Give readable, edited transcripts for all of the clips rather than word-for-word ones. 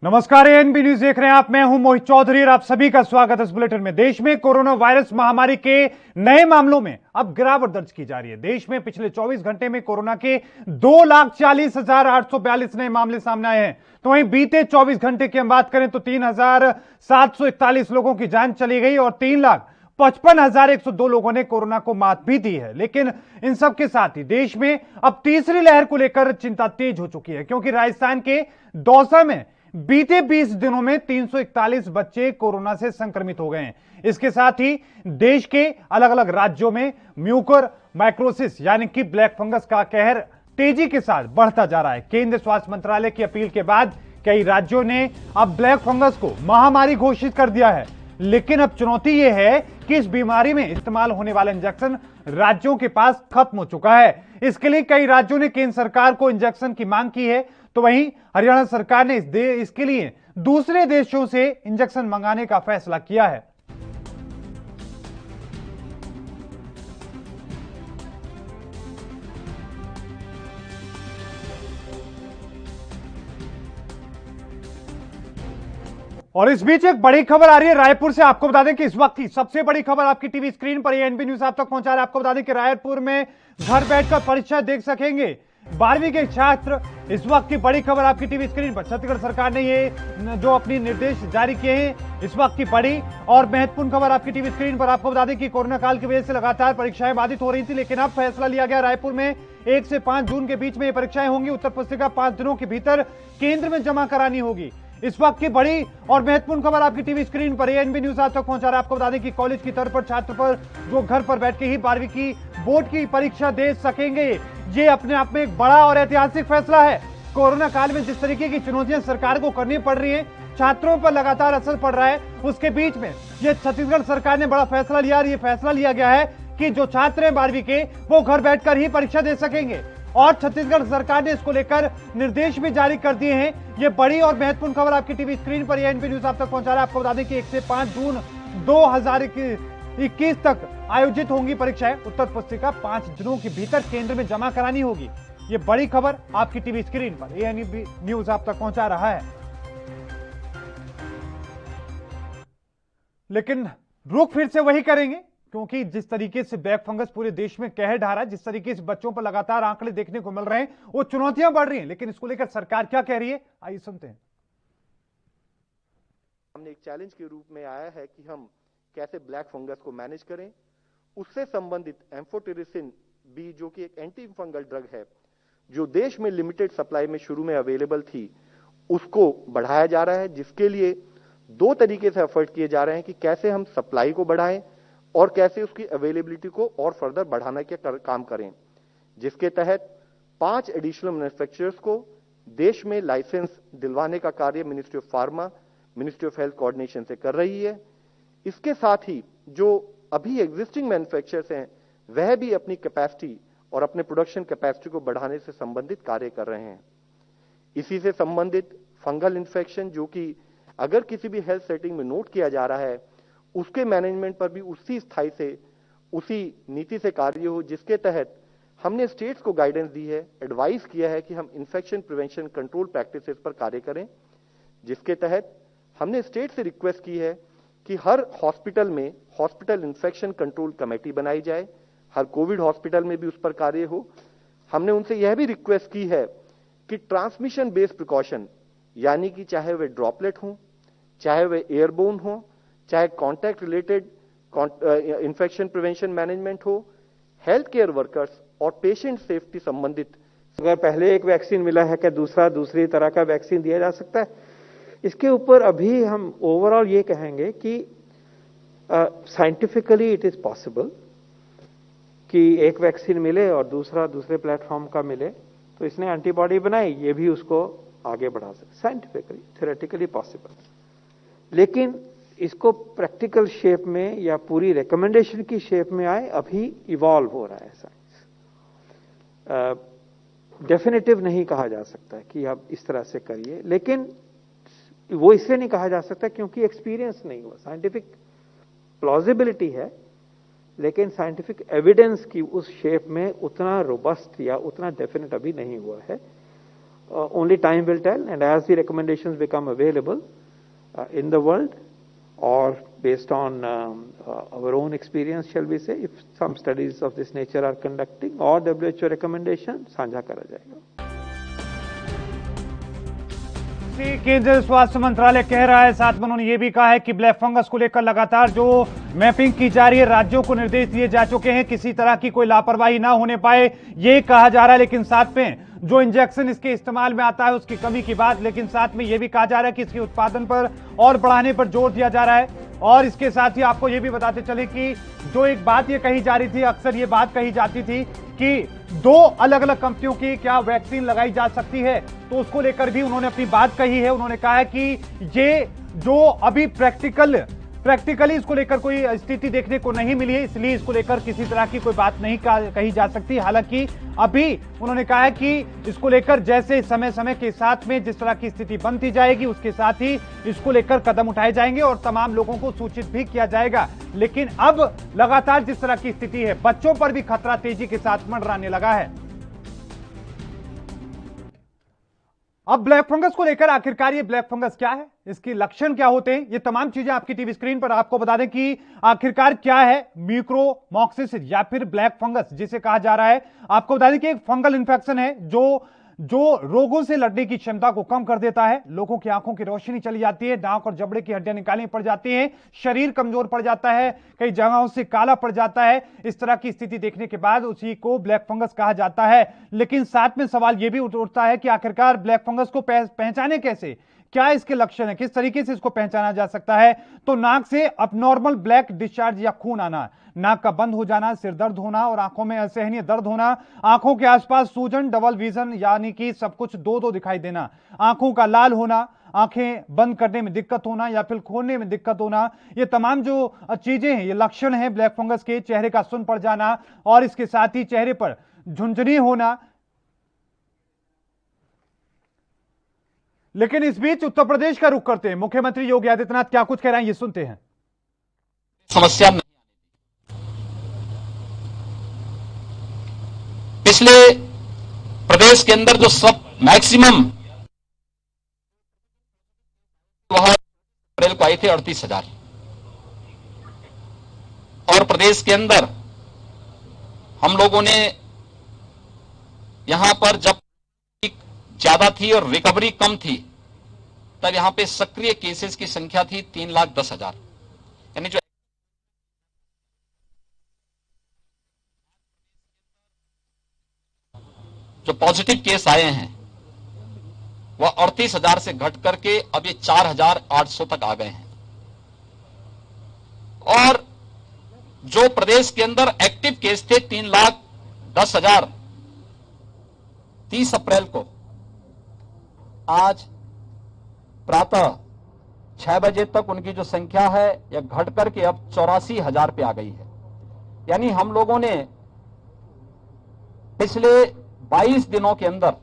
नमस्कार, ANB news देख रहे हैं आप। मैं हूं मोहित चौधरी और आप सभी का स्वागत है इस बुलेटिन में। देश में कोरोना वायरस महामारी के नए मामलों में अब गिरावट दर्ज की जा रही है। देश में पिछले 24 घंटे में कोरोना के 2,40,842 नए मामले सामने आए हैं। तो वहीं बीते 24 घंटे की हम बात करें तो 3,741 लोगों की जान चली गई और 3,55,102 लोगों ने कोरोना को मात भी दी है। लेकिन इन सब के साथ ही देश में अब तीसरी लहर को लेकर चिंता तेज हो चुकी है, क्योंकि राजस्थान के दौसा में बीते 20 दिनों में 341 बच्चे कोरोना से संक्रमित हो गए हैं। इसके साथ ही देश के अलग अलग राज्यों में म्यूकर माइक्रोसिस यानी कि ब्लैक फंगस का कहर तेजी के साथ बढ़ता जा रहा है। केंद्रीय स्वास्थ्य मंत्रालय की अपील के बाद कई राज्यों ने अब ब्लैक फंगस को महामारी घोषित कर दिया है। लेकिन अब चुनौती यह है कि इस बीमारी में इस्तेमाल होने वाला इंजेक्शन राज्यों के पास खत्म हो चुका है। इसके लिए कई राज्यों ने केंद्र सरकार को इंजेक्शन की मांग की है, तो वहीं हरियाणा सरकार ने इसके लिए दूसरे देशों से इंजेक्शन मंगाने का फैसला किया है। और इस बीच एक बड़ी खबर आ रही है रायपुर से। आपको बता दें कि इस वक्त की सबसे बड़ी खबर आपकी टीवी स्क्रीन पर एएनबी न्यूज आप तक पहुंचा रहा है। आपको बता दें कि रायपुर में घर बैठकर परीक्षा देख सकेंगे 12वीं के छात्र। इस वक्त की बड़ी खबर आपकी टीवी स्क्रीन पर। छत्तीसगढ़ सरकार ने ये जो अपनी निर्देश जारी किए हैं, इस वक्त की बड़ी और महत्वपूर्ण खबर आपकी टीवी स्क्रीन पर। आपको बता दें कि कोरोना काल की वजह से लगातार परीक्षाएं बाधित हो रही थी, लेकिन अब फैसला लिया गया रायपुर में 1 से 5 जून के बीच में ये परीक्षाएं होंगी। उत्तर पुस्तिका 5 दिनों के भीतर केंद्र में जमा करानी होगी। इस वक्त की बड़ी और महत्वपूर्ण खबर आपकी टीवी स्क्रीन पर एएनबी न्यूज आप तक पहुंचा रहा है। आपको बता दें कि कॉलेज की तर्ज पर छात्र पर जो घर पर बैठ के ही 12वीं की बोर्ड की परीक्षा दे सकेंगे, ये अपने आप में एक बड़ा और ऐतिहासिक फैसला है। कोरोना काल में जिस तरीके की चुनौतियां सरकार को करनी पड़ रही हैं, छात्रों पर लगातार असर पड़ रहा है, उसके बीच में ये छत्तीसगढ़ सरकार ने बड़ा फैसला लिया और ये फैसला लिया गया है कि जो छात्र हैं 12वीं के, वो घर बैठकर ही परीक्षा दे सकेंगे। और छत्तीसगढ़ सरकार ने इसको लेकर निर्देश भी जारी कर दिए हैं। ये बड़ी और महत्वपूर्ण खबर आपकी टीवी स्क्रीन पर एएनबी न्यूज आप तक पहुंचा रहा है। आपको बता दें कि 1 से 5 जून 2021 तक आयोजित होंगी परीक्षाएं। उत्तर पुस्तिका 5 दिनों के भीतर केंद्र में जमा करानी होगी। ये बड़ी खबर आपकी टीवी स्क्रीन पर एएनबी न्यूज आप तक पहुंचा रहा है। लेकिन रुख फिर से वही करेंगे, क्योंकि जिस तरीके से ब्लैक फंगस पूरे देश में कहर ढा रहा है, जिस तरीके से बच्चों पर लगातार आंकड़े देखने को मिल रहे हैं, वो चुनौतियां बढ़ रही हैं। लेकिन इसको लेकर सरकार क्या कह रही है, आइए सुनते हैं। हमने एक चैलेंज के रूप में आया है कि हम कैसे ब्लैक फंगस को मैनेज करें। उससे संबंधित एम्फोटेरिसिन बी, जो कि एक एंटी फंगल ड्रग है, जो देश में लिमिटेड सप्लाई में शुरू में अवेलेबल थी, उसको बढ़ाया जा रहा है। जिसके लिए 2 तरीके से एफर्ट किए जा रहे हैं कि कैसे हम सप्लाई को बढ़ाएं और कैसे उसकी अवेलेबिलिटी को और फर्दर बढ़ाने के काम करें। जिसके तहत 5 एडिशनल मैन्युफैक्चरर्स को देश में लाइसेंस दिलवाने का कार्य ministry of pharma, ministry of health coordination से कर रही है। इसके साथ ही जो अभी एग्जिस्टिंग मैन्युफैक्चरर्स हैं, वह भी अपनी कैपेसिटी और अपने प्रोडक्शन कैपेसिटी को बढ़ाने से संबंधित कार्य कर रहे हैं। इसी से संबंधित फंगल इन्फेक्शन, जो कि अगर किसी भी हेल्थ सेटिंग में नोट किया जा रहा है, उसके मैनेजमेंट पर भी उसी स्थाई से, उसी नीति से कार्य हो, जिसके तहत हमने स्टेट्स को गाइडेंस दी है, एडवाइस किया है कि हम इन्फेक्शन प्रिवेंशन कंट्रोल प्रैक्टिसेस पर कार्य करें। जिसके तहत हमने स्टेट से रिक्वेस्ट की है कि हर हॉस्पिटल में हॉस्पिटल इन्फेक्शन कंट्रोल कमेटी बनाई जाए, हर कोविड हॉस्पिटल में भी उस पर कार्य हो। हमने उनसे यह भी रिक्वेस्ट की है कि ट्रांसमिशन बेस्ड प्रिकॉशन, यानी कि चाहे वे ड्रॉपलेट हो, चाहे वे एयरबोन हो, चाहे contact related infection prevention management हो, हेल्थ केयर वर्कर्स और पेशेंट सेफ्टी संबंधित, अगर पहले एक वैक्सीन मिला है क्या दूसरी तरह का वैक्सीन दिया जा सकता है? इसके ऊपर अभी हम ओवरऑल ये कहेंगे कि साइंटिफिकली इट इज पॉसिबल कि एक वैक्सीन मिले और दूसरे प्लेटफॉर्म का मिले, तो इसने एंटीबॉडी बनाई, ये भी उसको आगे बढ़ा सकते, साइंटिफिकली थ्योरेटिकली पॉसिबल। लेकिन इसको प्रैक्टिकल शेप में या पूरी रिकमेंडेशन की शेप में आए, अभी इवॉल्व हो रहा है साइंस। डेफिनेटिव नहीं कहा जा सकता कि आप इस तरह से करिए, लेकिन वो इसलिए नहीं कहा जा सकता क्योंकि एक्सपीरियंस नहीं हुआ। साइंटिफिक प्लॉजिबिलिटी है, लेकिन साइंटिफिक एविडेंस की उस शेप में उतना रोबस्ट या उतना डेफिनेट अभी नहीं हुआ है। only time will tell, and as the recommendations become available in the world, or based on our own experience, shall we say, if some studies of this nature are conducting, or WHO recommendation, साझा करा जाएगा। केंद्रीय स्वास्थ्य मंत्रालय कह रहा है, साथ में उन्होंने ये भी कहा है कि ब्लैक फंगस को लेकर लगातार जो मैपिंग की जा रही है, राज्यों को निर्देश दिए जा चुके हैं, किसी तरह की कोई लापरवाही ना होने पाए, ये कहा जा रहा है। लेकिन साथ में जो इंजेक्शन इसके इस्तेमाल में आता है उसकी कमी की बात, लेकिन साथ में यह भी कहा जा रहा है कि इसके उत्पादन पर और बढ़ाने पर जोर दिया जा रहा है। और इसके साथ ही आपको यह भी बताते चले कि जो एक बात ये कही जा रही थी, अक्सर ये बात कही जाती थी कि 2 अलग अलग कंपनियों की क्या वैक्सीन लगाई जा सकती है, तो उसको लेकर भी उन्होंने अपनी बात कही है। उन्होंने कहा है कि ये जो अभी प्रैक्टिकली इसको लेकर कोई स्थिति देखने को नहीं मिली है, इसलिए इसको लेकर किसी तरह की कोई बात नहीं कही जा सकती। हालांकि अभी उन्होंने कहा है कि इसको लेकर जैसे समय समय के साथ में जिस तरह की स्थिति बनती जाएगी, उसके साथ ही इसको लेकर कदम उठाए जाएंगे और तमाम लोगों को सूचित भी किया जाएगा। लेकिन अब लगातार जिस तरह की स्थिति है, बच्चों पर भी खतरा तेजी के साथ मंडराने लगा है। अब ब्लैक फंगस को लेकर आखिरकार ये ब्लैक फंगस क्या है, इसके लक्षण क्या होते हैं, ये तमाम चीजें आपकी टीवी स्क्रीन पर आपको बता दें कि आखिरकार क्या है म्यूकोरमाइकोसिस या फिर ब्लैक फंगस जिसे कहा जा रहा है। आपको बता दें कि एक फंगल इंफेक्शन है जो रोगों से लड़ने की क्षमता को कम कर देता है। लोगों की आंखों की रोशनी चली जाती है, नाक और जबड़े की हड्डियां निकालनी पड़ जाती हैं, शरीर कमजोर पड़ जाता है, कई जगहों से काला पड़ जाता है। इस तरह की स्थिति देखने के बाद उसी को ब्लैक फंगस कहा जाता है। लेकिन साथ में सवाल यह भी उठता है कि आखिरकार ब्लैक फंगस को पहचाने कैसे, क्या इसके लक्षण है, किस तरीके से इसको पहचाना जा सकता है। तो नाक से अबनॉर्मल ब्लैक डिस्चार्ज या खून आना, नाक का बंद हो जाना, सिर दर्द होना और आंखों में असहनीय दर्द होना, आंखों के आसपास सूजन, डबल विजन यानी कि सब कुछ दो दिखाई देना, आंखों का लाल होना, आंखें बंद करने में दिक्कत होना या फिर खोलने में दिक्कत होना, ये तमाम जो चीजें हैं, ये लक्षण हैं ब्लैक फंगस के। चेहरे का सुन्न पड़ जाना और इसके साथ ही चेहरे पर झुंझुनी होना। लेकिन इस बीच उत्तर प्रदेश का रुख करते हैं मुख्यमंत्री योगी आदित्यनाथ क्या कुछ कह रहे हैं, ये सुनते हैं। समस्या नहीं, पिछले प्रदेश के अंदर जो सब मैक्सिमम वह अप्रैल को आए थे 38,000, और प्रदेश के अंदर हम लोगों ने यहां पर जब ज्यादा थी और रिकवरी कम थी, तब यहां पे सक्रिय केसेस की संख्या थी 3,10,000, यानी जो पॉजिटिव केस आए हैं वह 38,000 से घट करके अब ये 4,800 तक आ गए हैं। और जो प्रदेश के अंदर एक्टिव केस थे 3,10,000 30 अप्रैल को, आज प्रातः 6 बजे तक उनकी जो संख्या है यह घट करके अब 84,000 पे आ गई है। यानी हम लोगों ने पिछले 22 दिनों के अंदर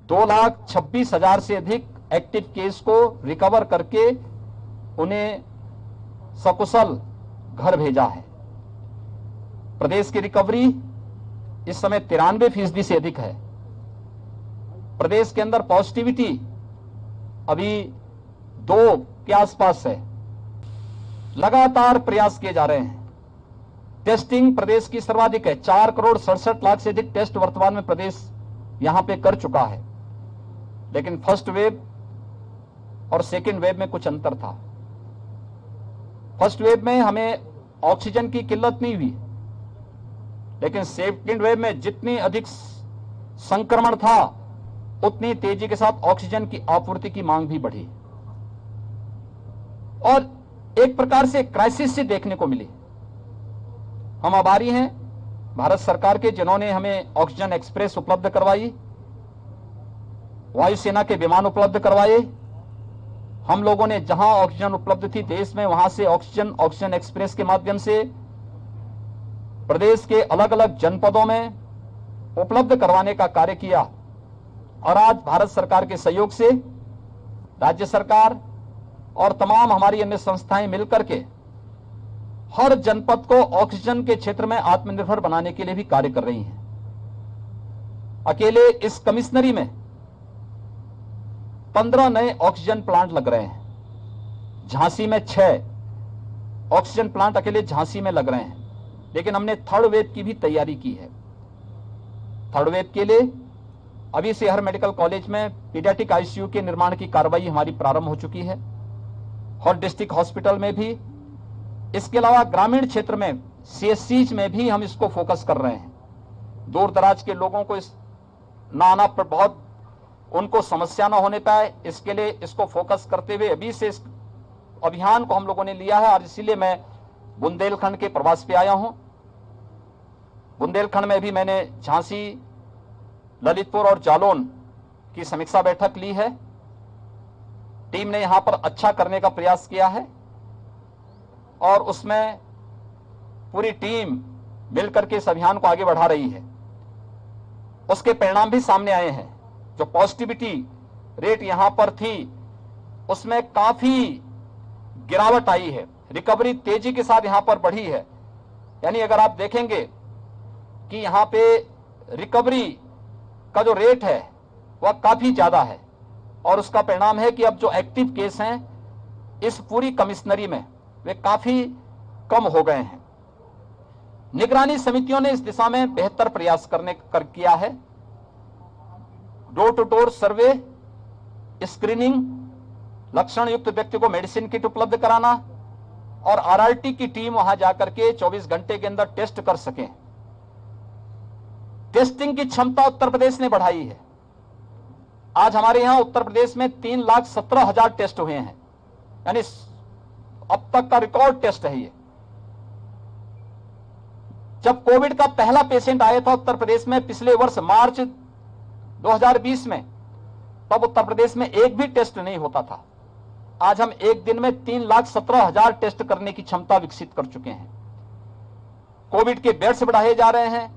2,26,000 से अधिक एक्टिव केस को रिकवर करके उन्हें सकुशल घर भेजा है। प्रदेश की रिकवरी इस समय 93% से अधिक है। प्रदेश के अंदर पॉजिटिविटी अभी 2 के आसपास है। लगातार प्रयास किए जा रहे हैं। टेस्टिंग प्रदेश की सर्वाधिक है, 4,67,00,000 से अधिक टेस्ट वर्तमान में प्रदेश यहां पे कर चुका है। लेकिन फर्स्ट वेव और सेकेंड वेव में कुछ अंतर था। फर्स्ट वेव में हमें ऑक्सीजन की किल्लत नहीं हुई, लेकिन सेकेंड वेव में जितनी अधिक संक्रमण था उतनी तेजी के साथ ऑक्सीजन की आपूर्ति की मांग भी बढ़ी और एक प्रकार से क्राइसिस से देखने को मिली। हम आभारी हैं भारत सरकार के, जिन्होंने हमें ऑक्सीजन एक्सप्रेस उपलब्ध करवाई, वायुसेना के विमान उपलब्ध करवाए। हम लोगों ने जहां ऑक्सीजन उपलब्ध थी देश में, वहां से ऑक्सीजन एक्सप्रेस के माध्यम से प्रदेश के अलग अलग जनपदों में उपलब्ध करवाने का कार्य किया। और आज भारत सरकार के सहयोग से राज्य सरकार और तमाम हमारी अन्य संस्थाएं मिलकर के हर जनपद को ऑक्सीजन के क्षेत्र में आत्मनिर्भर बनाने के लिए भी कार्य कर रही हैं। अकेले इस कमिश्नरी में 15 नए ऑक्सीजन प्लांट लग रहे हैं। झांसी में 6 ऑक्सीजन प्लांट अकेले झांसी में लग रहे हैं। लेकिन हमने थर्ड वेव की भी तैयारी की है। थर्ड वेव के लिए अभी से हर मेडिकल कॉलेज में पीडियाट्रिक आईसीयू के निर्माण की कार्रवाई हमारी प्रारंभ हो चुकी है, हर डिस्ट्रिक्ट हॉस्पिटल में भी। इसके अलावा ग्रामीण क्षेत्र में सीएससीज में भी हम इसको फोकस कर रहे हैं। दूर दराज के लोगों को इस ना आना पर बहुत उनको समस्या ना होने पाए, इसके लिए इसको फोकस करते हुए अभी से इस अभियान को हम लोगों ने लिया है। और इसीलिए मैं बुंदेलखंड के प्रवास पे आया हूं। बुंदेलखंड में भी मैंने झांसी, ललितपुर और जालौन की समीक्षा बैठक ली है। टीम ने यहां पर अच्छा करने का प्रयास किया है और उसमें पूरी टीम मिलकर के इस अभियान को आगे बढ़ा रही है। उसके परिणाम भी सामने आए हैं। जो पॉजिटिविटी रेट यहां पर थी उसमें काफी गिरावट आई है, रिकवरी तेजी के साथ यहां पर बढ़ी है। यानी अगर आप देखेंगे कि यहां पे रिकवरी का जो रेट है वह काफी ज्यादा है और उसका परिणाम है कि अब जो एक्टिव केस हैं इस पूरी कमिश्नरी में वे काफी कम हो गए हैं। निगरानी समितियों ने इस दिशा में बेहतर प्रयास किया है। Door to door survey, screening, लक्षण युक्त व्यक्ति को मेडिसिन किट उपलब्ध कराना और आरआरटी की टीम वहां जाकर के 24 घंटे के अंदर टेस्ट कर सके। टेस्टिंग की क्षमता उत्तर प्रदेश ने बढ़ाई है। आज हमारे यहां उत्तर प्रदेश में 3,17,000 टेस्ट हुए हैं, यानी अब तक का रिकॉर्ड टेस्ट है ये। जब कोविड का पहला पेशेंट आया था उत्तर प्रदेश में पिछले वर्ष मार्च 2020 में, तब उत्तर प्रदेश में एक भी टेस्ट नहीं होता था। आज हम एक दिन में 3,17,000 टेस्ट करने की क्षमता विकसित कर चुके हैं। कोविड के बेड्स बढ़ाए जा रहे हैं।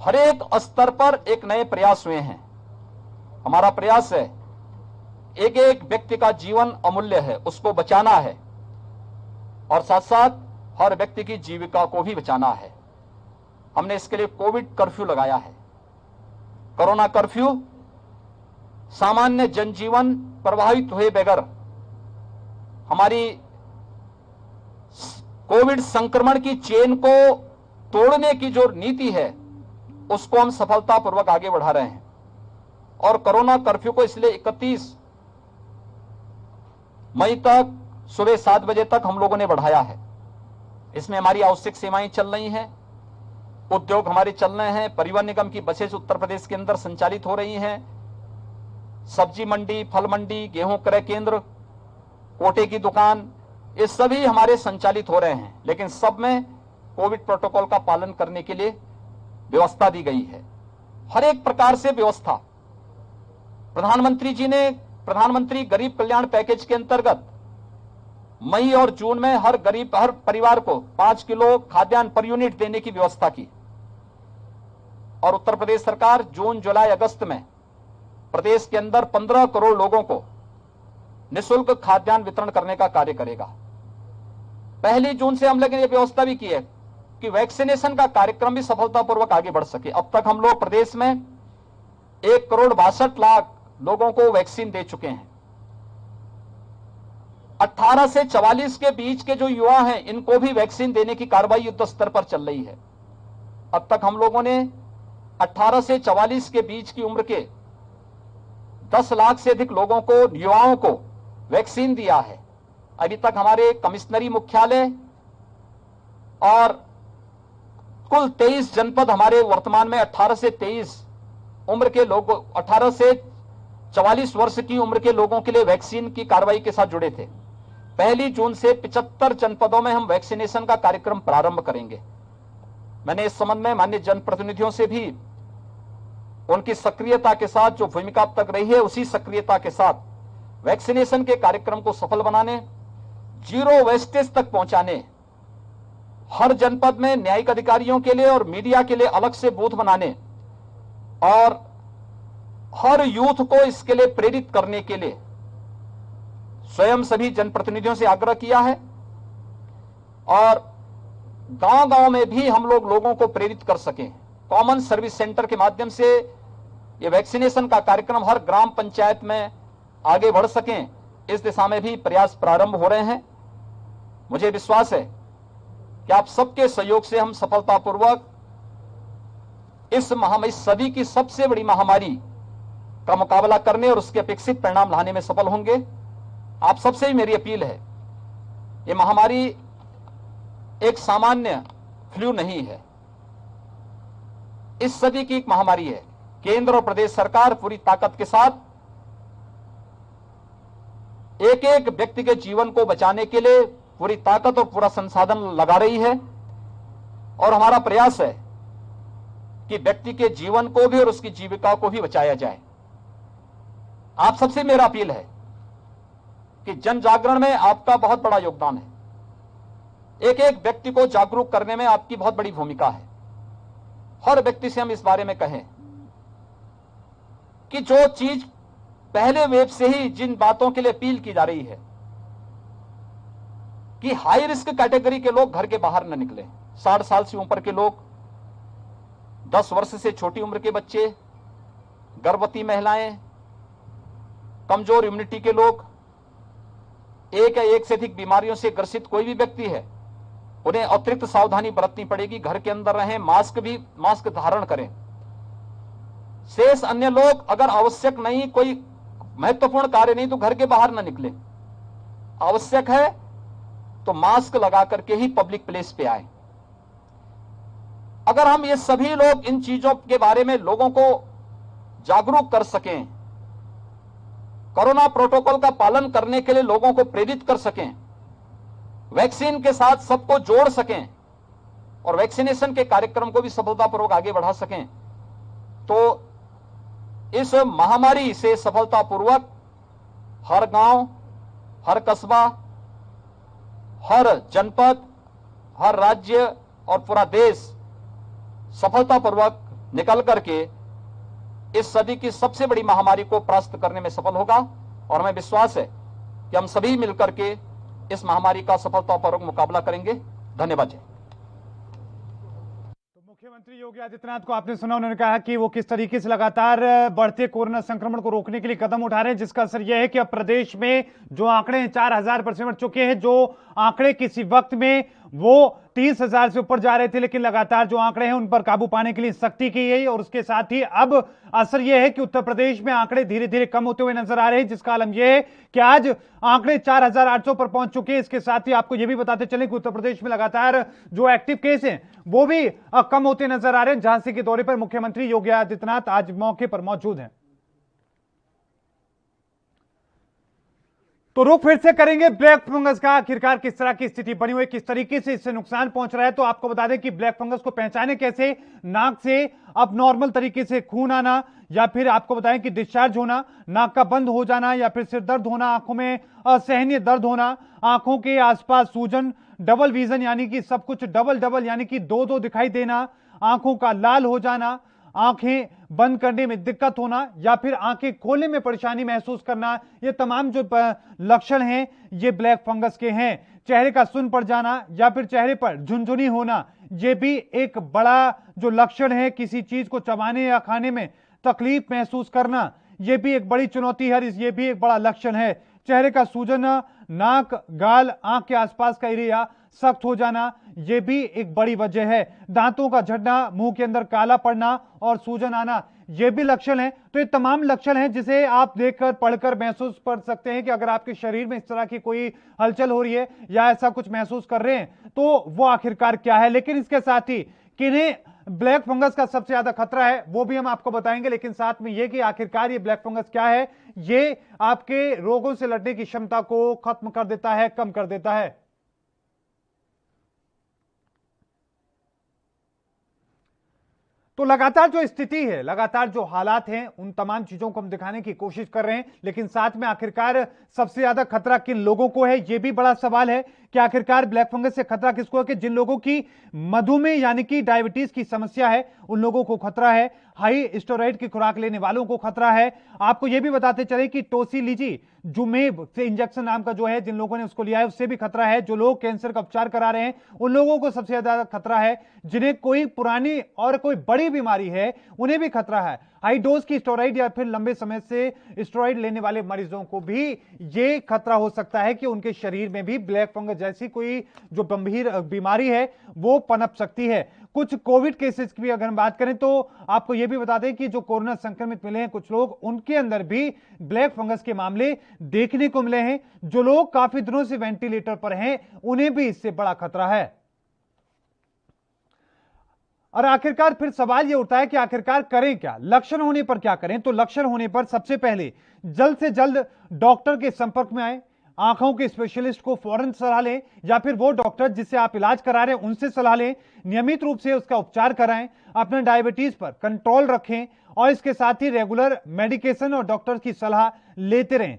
हर एक स्तर पर एक नए प्रयास हुए हैं। हमारा प्रयास है, एक एक व्यक्ति का जीवन अमूल्य है, उसको बचाना है और साथ साथ हर व्यक्ति की जीविका को भी बचाना है। हमने इसके लिए कोविड कर्फ्यू लगाया है। कोरोना कर्फ्यू सामान्य जनजीवन प्रभावित हुए बगैर हमारी कोविड संक्रमण की चेन को तोड़ने की जो नीति है उसको हम सफलतापूर्वक आगे बढ़ा रहे हैं। और कोरोना कर्फ्यू को इसलिए 31 मई तक सुबह 7 बजे तक हम लोगों ने बढ़ाया है। इसमें हमारी आवश्यक सेवाएं चल रही हैं, उद्योग हमारे चल रहे हैं, परिवहन निगम की बसेस उत्तर प्रदेश के अंदर संचालित हो रही हैं, सब्जी मंडी, फल मंडी, गेहूं क्रय केंद्र, कोटे की दुकान, ये सभी हमारे संचालित हो रहे हैं। लेकिन सब में कोविड प्रोटोकॉल का पालन करने के लिए व्यवस्था दी गई है। हर एक प्रकार से व्यवस्था प्रधानमंत्री जी ने प्रधानमंत्री गरीब कल्याण पैकेज के अंतर्गत मई और जून में हर परिवार को 5 किलो खाद्यान्न पर यूनिट देने की व्यवस्था की। और उत्तर प्रदेश सरकार जून, जुलाई, अगस्त में प्रदेश के अंदर 15 करोड़ लोगों को निःशुल्क खाद्यान्न वितरण करने का कार्य करेगा। 1 जून से हम लोगों ने यह व्यवस्था भी की है कि वैक्सीनेशन का कार्यक्रम भी सफलतापूर्वक आगे बढ़ सके। अब तक हम लोग प्रदेश में 1,62,00,000 लोगों को वैक्सीन दे चुके हैं। 18 से 44 के बीच के जो युवा हैं इनको भी वैक्सीन देने की कार्रवाई युद्ध स्तर पर चल रही है। अब तक हम लोगों ने 18 से 44 के बीच की उम्र के 10 लाख से अधिक लोगों को, युवाओं को वैक्सीन दिया है। अभी तक हमारे कमिश्नरी मुख्यालय और कुल 23 जनपद हमारे वर्तमान में 18 से 23 उम्र के लोगों, 18 से 44 वर्ष की उम्र के लोगों के लिए वैक्सीन की कार्रवाई के साथ जुड़े थे। 1 जून से 75 जनपदों में हम वैक्सीनेशन का कार्यक्रम प्रारंभ करेंगे। मैंने इस संबंध में माननीय जनप्रतिनिधियों से भी उनकी सक्रियता के साथ जो भूमिका अब तक रही है उसी सक्रियता के साथ वैक्सीनेशन के कार्यक्रम को सफल बनाने, जीरो वेस्टेज तक पहुंचाने, हर जनपद में न्यायिक अधिकारियों के लिए और मीडिया के लिए अलग से बूथ बनाने और हर यूथ को इसके लिए प्रेरित करने के लिए स्वयं सभी जनप्रतिनिधियों से आग्रह किया है। और गांव-गांव में भी हम लोग लोगों को प्रेरित कर सकें। कॉमन सर्विस सेंटर के माध्यम से ये वैक्सीनेशन का कार्यक्रम हर ग्राम पंचायत में आगे बढ़ सकें, इस दिशा में भी प्रयास प्रारंभ हो रहे हैं। मुझे विश्वास है कि आप सबके सहयोग से हम सफलतापूर्वक इस सदी की सबसे बड़ी महामारी का मुकाबला करने और उसके अपेक्षित परिणाम लाने में सफल होंगे। आप सबसे ही मेरी अपील है, ये महामारी एक सामान्य फ्लू नहीं है, इस सदी की एक महामारी है। केंद्र और प्रदेश सरकार पूरी ताकत के साथ एक एक व्यक्ति के जीवन को बचाने के लिए पूरी ताकत और पूरा संसाधन लगा रही है, और हमारा प्रयास है कि व्यक्ति के जीवन को भी और उसकी जीविका को भी बचाया जाए। आप सबसे मेरा अपील है कि जन जागरण में आपका बहुत बड़ा योगदान है। एक एक व्यक्ति को जागरूक करने में आपकी बहुत बड़ी भूमिका है। हर व्यक्ति से हम इस बारे में कहें कि जो चीज पहले वेव से ही जिन बातों के लिए अपील की जा रही है कि हाई रिस्क कैटेगरी के लोग घर के बाहर न निकलें, 60 साल से ऊपर के लोग, 10 वर्ष से छोटी उम्र के बच्चे, गर्भवती महिलाएं, कमजोर इम्यूनिटी के लोग, एक या एक से अधिक बीमारियों से ग्रसित कोई भी व्यक्ति है, उन्हें अतिरिक्त सावधानी बरतनी पड़ेगी। घर के अंदर रहें, मास्क धारण करें। शेष अन्य लोग अगर आवश्यक नहीं, कोई महत्वपूर्ण कार्य नहीं, तो घर के बाहर न निकले। आवश्यक है तो मास्क लगा करके ही पब्लिक प्लेस पे आए। अगर हम ये सभी लोग इन चीजों के बारे में लोगों को जागरूक कर सकें, कोरोना प्रोटोकॉल का पालन करने के लिए लोगों को प्रेरित कर सकें, वैक्सीन के साथ सबको जोड़ सकें और वैक्सीनेशन के कार्यक्रम को भी सफलतापूर्वक आगे बढ़ा सकें, तो इस महामारी से सफलतापूर्वक हर गांव, हर कस्बा, हर जनपद, हर राज्य और पूरा देश सफलतापूर्वक निकल करके इस सदी की सबसे बड़ी महामारी को परास्त करने में सफल होगा। और हमें विश्वास है कि हम सभी मिलकर के इस महामारी का सफलतापूर्वक मुकाबला करेंगे। धन्यवाद जी। मुख्यमंत्री योगी आदित्यनाथ को आपने सुना, उन्होंने कहा कि वो किस तरीके से लगातार बढ़ते कोरोना संक्रमण को रोकने के लिए कदम उठा रहे हैं, जिसका असर यह है कि अब प्रदेश में जो आंकड़े 4000 पर सिमट चुके हैं, जो आंकड़े किसी वक्त में वो 30,000 से ऊपर जा रहे थे, लेकिन लगातार जो आंकड़े हैं उन पर काबू पाने के लिए सख्ती की गई। और उसके साथ ही अब असर यह है कि उत्तर प्रदेश में आंकड़े धीरे धीरे कम होते हुए नजर आ रहे हैं, जिसका आलम यह है कि आज आंकड़े 4800 पर पहुंच चुके हैं। इसके साथ ही आपको यह भी बताते चलें कि उत्तर प्रदेश में लगातार जो एक्टिव केस हैं वो भी कम होते नजर आ रहे हैं। झांसी के दौरे पर मुख्यमंत्री योगी आदित्यनाथ आज मौके पर मौजूद हैं। तो रुख फिर से करेंगे ब्लैक फंगस का, आखिरकार किस तरह की स्थिति बनी हुई, किस तरीके से इससे नुकसान पहुंच रहा है। तो आपको बता दें कि ब्लैक फंगस को पहचाने कैसे, नाक से अब नॉर्मल तरीके से खून आना, या फिर आपको बताएं कि डिस्चार्ज होना, नाक का बंद हो जाना, या फिर सिर दर्द होना, आंखों में असहनीय दर्द होना, आंखों के आसपास सूजन, डबल विजन यानी कि सब कुछ डबल यानी कि दो दिखाई देना, आंखों का लाल हो जाना, आंखें बंद करने में दिक्कत होना, या फिर आंखें खोलने में परेशानी महसूस करना, ये तमाम जो लक्षण हैं ये ब्लैक फंगस के हैं। चेहरे का सुन्न पड़ जाना या फिर चेहरे पर झुनझुनी होना, ये भी एक बड़ा जो लक्षण है। किसी चीज को चबाने या खाने में तकलीफ महसूस करना, ये भी एक बड़ी चुनौती है, ये भी एक बड़ा लक्षण है। चेहरे का सूजन, नाक, गाल, आंख के आसपास का एरिया सख्त हो जाना, यह भी एक बड़ी वजह है। दांतों का झड़ना, मुंह के अंदर काला पड़ना और सूजन आना, यह भी लक्षण है। तो ये तमाम लक्षण हैं जिसे आप देखकर पढ़कर महसूस कर सकते हैं कि अगर आपके शरीर में इस तरह की कोई हलचल हो रही है या ऐसा कुछ महसूस कर रहे हैं तो वो आखिरकार क्या है। लेकिन इसके साथ ही किन्हें ब्लैक फंगस का सबसे ज्यादा खतरा है वो भी हम आपको बताएंगे, लेकिन साथ में यह कि आखिरकार ये ब्लैक फंगस क्या है। ये आपके रोगों से लड़ने की क्षमता को खत्म कर देता है, कम कर देता है। तो लगातार जो स्थिति है, लगातार जो हालात हैं, उन तमाम चीजों को हम दिखाने की कोशिश कर रहे हैं, लेकिन साथ में आखिरकार सबसे ज्यादा खतरा किन लोगों को है, यह भी बड़ा सवाल है कि आखिरकार ब्लैक फंगस से खतरा किसको है। कि जिन लोगों की मधुमेह यानी कि डायबिटीज की समस्या है उन लोगों को खतरा है, हाई स्टेरॉइड की खुराक लेने वालों को खतरा है। आपको यह भी बताते चले कि टोसिलिजुमेब से इंजेक्शन नाम का जो है, जिन लोगों ने उसको लिया है उससे भी खतरा है। जो लोग कैंसर का उपचार करा रहे हैं उन लोगों को सबसे ज्यादा खतरा है। जिन्हें कोई पुरानी और कोई बड़ी बीमारी है उन्हें भी खतरा है। हाई डोज की स्टेरॉइड या फिर लंबे समय से स्टेरॉइड लेने वाले मरीजों को भी ये खतरा हो सकता है कि उनके शरीर में भी ब्लैक फंगस जैसी कोई जो गंभीर बीमारी है वो पनप सकती है। कुछ कोविड केसेस की भी अगर हम बात करें तो आपको यह भी बता दें कि जो कोरोना संक्रमित मिले हैं कुछ लोग, उनके अंदर भी ब्लैक फंगस के मामले देखने को मिले हैं। जो लोग काफी दिनों से वेंटिलेटर पर हैं उन्हें भी इससे बड़ा खतरा है। और आखिरकार फिर सवाल यह उठता है कि आखिरकार करें क्या, लक्षण होने पर क्या करें। तो लक्षण होने पर सबसे पहले जल्द से जल्द डॉक्टर के संपर्क में आए, आंखों के स्पेशलिस्ट को फौरन सलाह लें या फिर वो डॉक्टर जिससे आप इलाज करा रहे हैं उनसे सलाह लें, नियमित रूप से उसका उपचार कराएं, अपने डायबिटीज पर कंट्रोल रखें और इसके साथ ही रेगुलर मेडिकेशन और डॉक्टर की सलाह लेते रहें।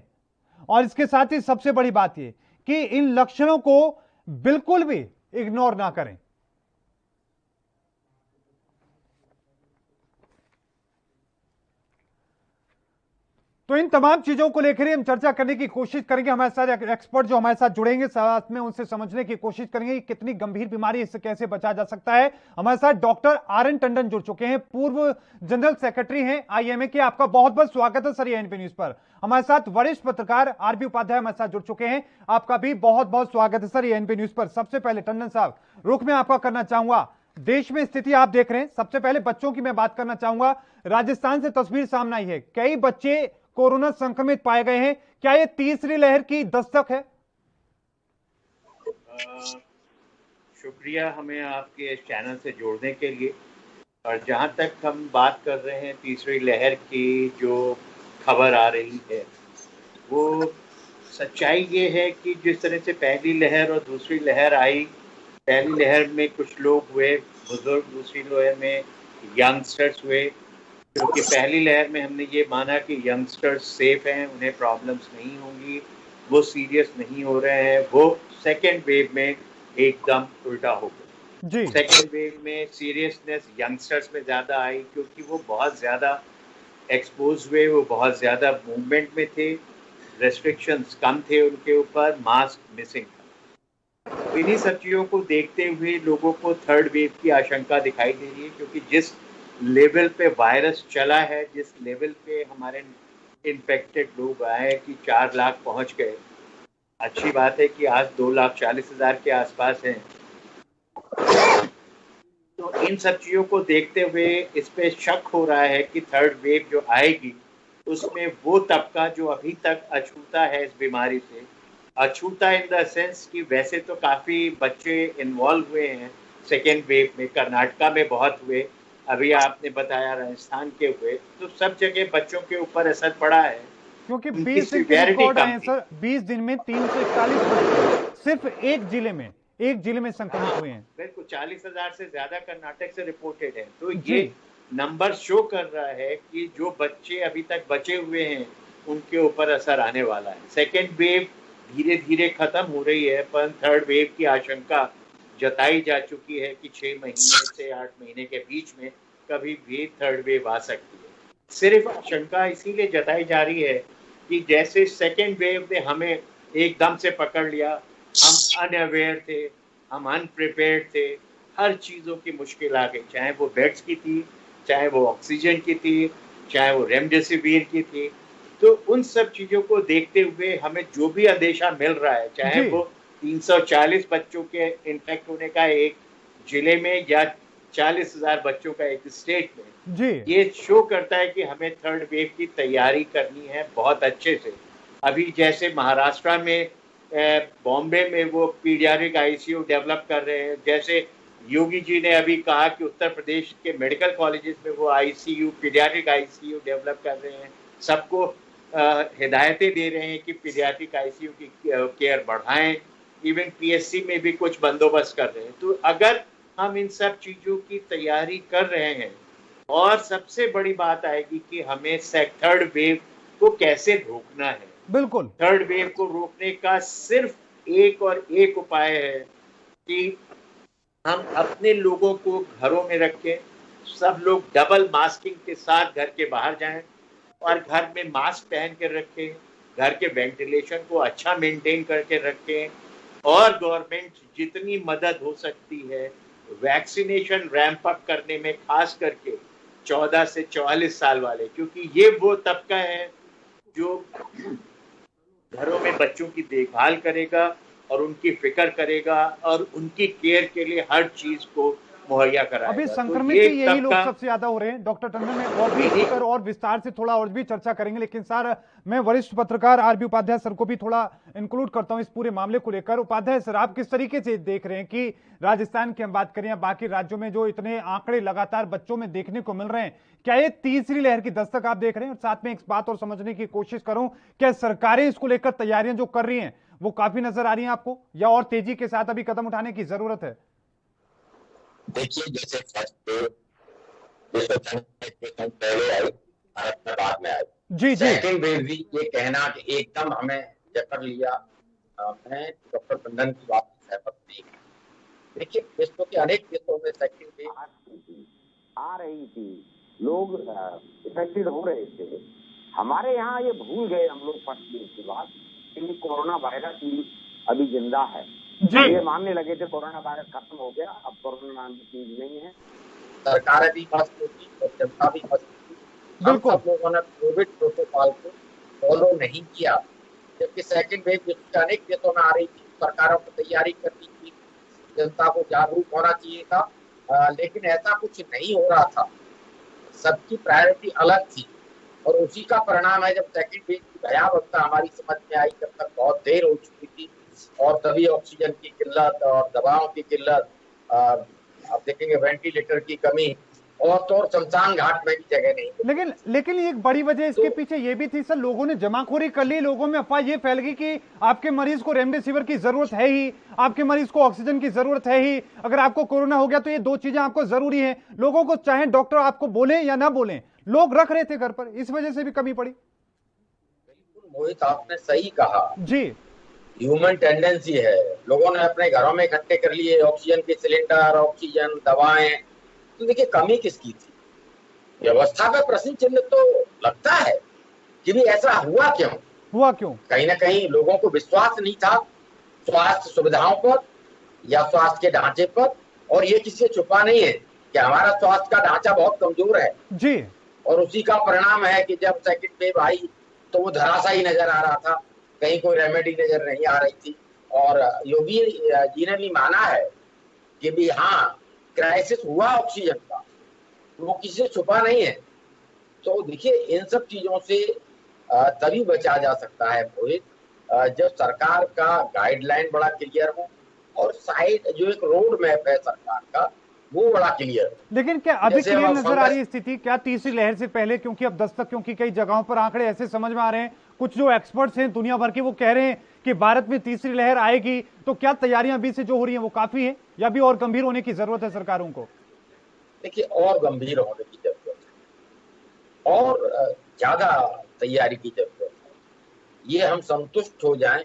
और इसके साथ ही सबसे बड़ी बात यह कि इन लक्षणों को बिल्कुल भी इग्नोर ना करें। तो इन तमाम चीजों को लेकर हम चर्चा करने की कोशिश करेंगे। हमारे साथ एक्सपर्ट जो हमारे साथ जुड़ेंगे, साथ में उनसे समझने की कोशिश करेंगे कि कितनी गंभीर बीमारी, इससे कैसे बचा जा सकता है। हमारे साथ डॉक्टर आर.एन. टंडन जुड़ चुके हैं, पूर्व जनरल सेक्रेटरी हैं आईएमए के। आपका बहुत बहुत स्वागत है सर एएनपी न्यूज पर। हमारे साथ वरिष्ठ पत्रकार आर.बी. उपाध्याय हमारे साथ जुड़ चुके हैं, आपका भी बहुत बहुत स्वागत है सर एएनपी न्यूज पर। सबसे पहले टंडन साहब, रुख में आपका करना चाहूंगा, देश में स्थिति आप देख रहे हैं। सबसे पहले बच्चों की मैं बात करना चाहूंगा। राजस्थान से तस्वीर सामने आई है, कई बच्चे कोरोना संक्रमित पाए गए हैं। क्या यह तीसरी लहर की दस्तक है? शुक्रिया हमें आपके इस चैनल से जोड़ने के लिए। और जहां तक हम बात कर रहे हैं तीसरी लहर की, जो खबर आ रही है, वो सच्चाई ये है कि जिस तरह से पहली लहर और दूसरी लहर आई, पहली लहर में कुछ लोग हुए बुजुर्ग, दूसरी लहर में यंगस्टर्स हुए। क्योंकि पहली लहर में हमने ये माना कि यंगस्टर्स सेफ हैं, उन्हें प्रॉब्लम्स नहीं होंगी, वो सीरियस नहीं हो रहे हैं। वो सेकेंड वेव में एकदम उल्टा हो गया। सेकेंड वेव में सीरियसनेस यंगस्टर्स में ज़्यादा आई क्योंकि वो बहुत ज़्यादा एक्सपोज हुए, वो बहुत ज़्यादा मूवमेंट में थे, रेस्ट्रिक्शंस कम थे उनके ऊपर, मास्क मिसिंग था। इन्हीं सब चीज़ों को देखते हुए लोगों को थर्ड वेव की आशंका दिखाई दे रही है। क्योंकि जिस लेवल पे वायरस चला है, जिस लेवल पे हमारे इन्फेक्टेड लोग आए कि 4 लाख पहुंच गए, अच्छी बात है कि आज 2,40,000 के आसपास हैं। तो इन सब चीज़ों को देखते हुए इस पे शक हो रहा है कि थर्ड वेव जो आएगी उसमें वो तबका जो अभी तक अछूता है इस बीमारी से, अछूता इन द सेंस कि वैसे तो काफ़ी बच्चे इन्वॉल्व हुए हैं सेकेंड वेव में, कर्नाटका में बहुत हुए, अभी आपने बताया राजस्थान के हुए, तो सब जगह बच्चों के ऊपर असर पड़ा है। क्योंकि 20 दिन के रिकॉर्ड आए सर, 20 दिन में 341 बच्चे सिर्फ एक जिले में संक्रमित हुए हैं। बिल्कुल, 40,000 से ज्यादा कर्नाटक से रिपोर्टेड है। तो ये नंबर शो कर रहा है कि जो बच्चे अभी तक बचे हुए हैं उनके ऊपर असर आने वाला है। सेकेंड वेव धीरे धीरे खत्म हो रही है, पर थर्ड वेव की आशंका जताई जा चुकी है कि 6 महीने से 8 महीने के बीच में कभी भी थर्ड वेव आ सकती है। सिर्फ आशंका इसीलिए जताई जा रही है कि जैसे सेकेंड वेव ने हमें एकदम से पकड़ लिया, हम अनअवेयर थे, हम अनप्रिपेयर्ड थे, हर चीज़ों की मुश्किल आ गई, चाहे वो बेड्स की थी, चाहे वो ऑक्सीजन की थी, चाहे वो रेमडेसिविर की थी। तो उन सब चीज़ों को देखते हुए हमें जो भी अंदेशा मिल रहा है, चाहे वो 340 बच्चों के इन्फेक्ट होने का एक जिले में या 40,000 बच्चों का एक स्टेट में, ये शो करता है कि हमें थर्ड वेव की तैयारी करनी है बहुत अच्छे से। अभी जैसे महाराष्ट्र में, बॉम्बे में वो पीडियाट्रिक आईसीयू डेवलप कर रहे हैं, जैसे योगी जी ने अभी कहा कि उत्तर प्रदेश के मेडिकल कॉलेजेस में वो आईसीयू, पीडियाट्रिक आईसीयू डेवलप कर रहे हैं, सबको हिदायतें दे रहे हैं कि पीडियाट्रिक आईसीयू की केयर बढ़ाएं, इवन पीएससी में भी कुछ बंदोबस्त कर रहे हैं। तो अगर हम इन सब चीज़ों की तैयारी कर रहे हैं, और सबसे बड़ी बात आएगी कि हमें थर्ड वेव को कैसे रोकना है। बिल्कुल, थर्ड वेव को रोकने का सिर्फ एक और एक उपाय है कि हम अपने लोगों को घरों में रखें, सब लोग डबल मास्किंग के साथ घर के बाहर जाएं और घर में मास्क पहन कर रखें, घर के वेंटिलेशन को अच्छा मेंटेन करके रखें, और गवर्नमेंट जितनी मदद हो सकती है वैक्सीनेशन रैंप अप करने में, खास करके 14 से 44 साल वाले, क्योंकि ये वो तबका है जो घरों में बच्चों की देखभाल करेगा और उनकी फिक्र करेगा और उनकी केयर के लिए हर चीज को मुहैया कराएगा। अभी तो संक्रमित ये से यही लोग तबका सबसे ज्यादा हो रहे हैं डॉक्टर टंडन में, और भी इस पर और विस्तार से थोड़ा और भी चर्चा करेंगे, लेकिन सर मैं वरिष्ठ पत्रकार आरबी उपाध्याय सर को भी थोड़ा इंक्लूड करता हूं इस पूरे मामले को लेकर। उपाध्याय सर, आप किस तरीके से देख रहे हैं कि राजस्थान की हम बात करें या बाकी राज्यों में जो इतने आंकड़े लगातार बच्चों में देखने को मिल रहे हैं, क्या ये तीसरी लहर की दस्तक आप देख रहे हैं? और साथ में एक बात और समझने की कोशिश करूं, क्या सरकारें इसको लेकर तैयारियां जो कर रही हैं वो काफी नजर आ रही हैं आपको, या और तेजी के साथ अभी कदम उठाने की जरूरत है? देखिए, जैसे फर्स्ट विश्व जन पहले आई, भारत में बाद में आई। जी जी सेकंड वेव भी ये कहना कि एकदम हमें जकड़ लिया, मैं डॉक्टर टंडन की बात से सहमत नहीं। देखिए, विश्व के अनेक देशों में सेकंड वेव आ रही थी, लोग इफेक्टेड हो रहे थे। हमारे यहाँ ये भूल गए हम लोग फर्स्ट वेव की बात कि कोरोना वायरस ही अभी जिंदा है। ये मानने लगे थे कोरोना वायरस खत्म हो गया, अब कोरोना नाम की चीज नहीं है। सरकारें भी मस्त होती और जनता भी मस्त होती। हम सब लोगों ने कोविड प्रोटोकॉल को फॉलो नहीं किया, जबकि सेकंड वेव विश्व के अनेक देशों में आ रही थी। सरकारों को तैयारी करनी थी, जनता को जागरूक होना चाहिए था, लेकिन ऐसा कुछ नहीं हो रहा था। सबकी प्रायोरिटी अलग थी और उसी का परिणाम है जब सेकंड वेव की भयावहता हमारी समझ में आई, तब तक बहुत देर हो चुकी थी और तभी ऑक्सीजन की किल्लत और दवाओं की किल्लत, आप देखेंगे वेंटिलेटर की कमी, और तो और शमशान घाट में भी जगह नहीं। लेकिन एक बड़ी वजह इसके पीछे ये भी थी सर, लोगों ने जमाखोरी कर ली, लोगों में अफवाह ये फैल गई कि आपके मरीज को रेमडेसिविर की जरूरत है ही, आपके मरीज को ऑक्सीजन की जरूरत है ही, अगर आपको कोरोना हो गया तो ये दो चीजें आपको जरूरी है। लोगों को चाहे डॉक्टर आपको बोले या ना बोले, लोग रख रहे थे घर पर, इस वजह से भी कमी पड़ी। बिल्कुल मोहित, आपने सही कहा जी। ह्यूमन टेंडेंसी है, लोगों ने अपने घरों में इकट्ठे कर लिए ऑक्सीजन के सिलेंडर, ऑक्सीजन, दवाएं। तो देखिए, कमी किसकी थी? व्यवस्था का प्रश्न चिन्ह तो लगता है कि भी ऐसा हुआ क्यों? कहीं ना कहीं लोगों को विश्वास नहीं था स्वास्थ्य सुविधाओं पर या स्वास्थ्य के ढांचे पर, और ये किसी से छुपा नहीं है कि हमारा स्वास्थ्य का ढांचा बहुत कमजोर है जी। और उसी का परिणाम है कि जब सेकंड वेव आई तो वो धराशायी नजर आ रहा था, कहीं कोई रेमेडी नजर नहीं आ रही थी। और योगी जी ने भी माना है कि भी हाँ, क्राइसिस हुआ ऑक्सीजन का, वो किसी से छुपा नहीं है। तो देखिए, इन सब चीजों से तभी बचा जा सकता है मोहित, जब सरकार का गाइडलाइन बड़ा क्लियर हो और साइड जो एक रोड मैप है सरकार का वो बड़ा क्लियर। लेकिन क्या अभी क्लियर नजर आ रही है स्थिति? क्या तीसरी लहर से पहले, क्योंकि अब दस्तक, क्योंकि कई जगहों पर आंकड़े ऐसे समझ में आ रहे हैं, कुछ जो एक्सपर्ट्स हैं दुनिया भर के वो कह रहे हैं कि भारत में तीसरी लहर आएगी, तो क्या तैयारियां अभी से जो हो रही हैं वो काफी है या भी और गंभीर होने की जरूरत है सरकारों को? देखिए, और गंभीर होने की जरूरत है और ज्यादा तैयारी की जरूरत है। ये हम संतुष्ट हो जाएं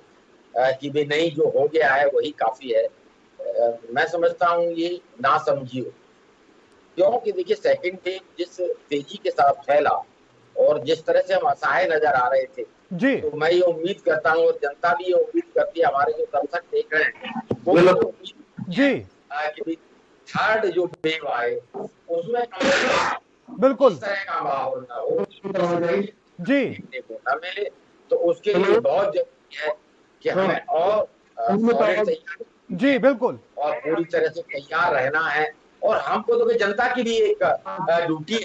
कि भी नहीं, जो हो गया है वही काफी है, मैं समझता हूँ ये ना समझिए। क्योंकि देखिए, सेकंड वेव जिस तेजी के साथ फैला और जिस तरह से हम असहाय नजर आ रहे थे जी, तो मैं ये उम्मीद करता हूँ और जनता भी ये उम्मीद करती है, हमारे जो दर्शक देख रहे हैं वो जी कि थर्ड जो वेव आए उसमें बिल्कुल इस तरह का माहौल ना हो जी, देखने को न मिले। तो उसके लिए बहुत जरूरी है कि हमें और जी बिल्कुल और पूरी तरह से तैयार रहना है। और हमको तो जनता की भी एक ड्यूटी है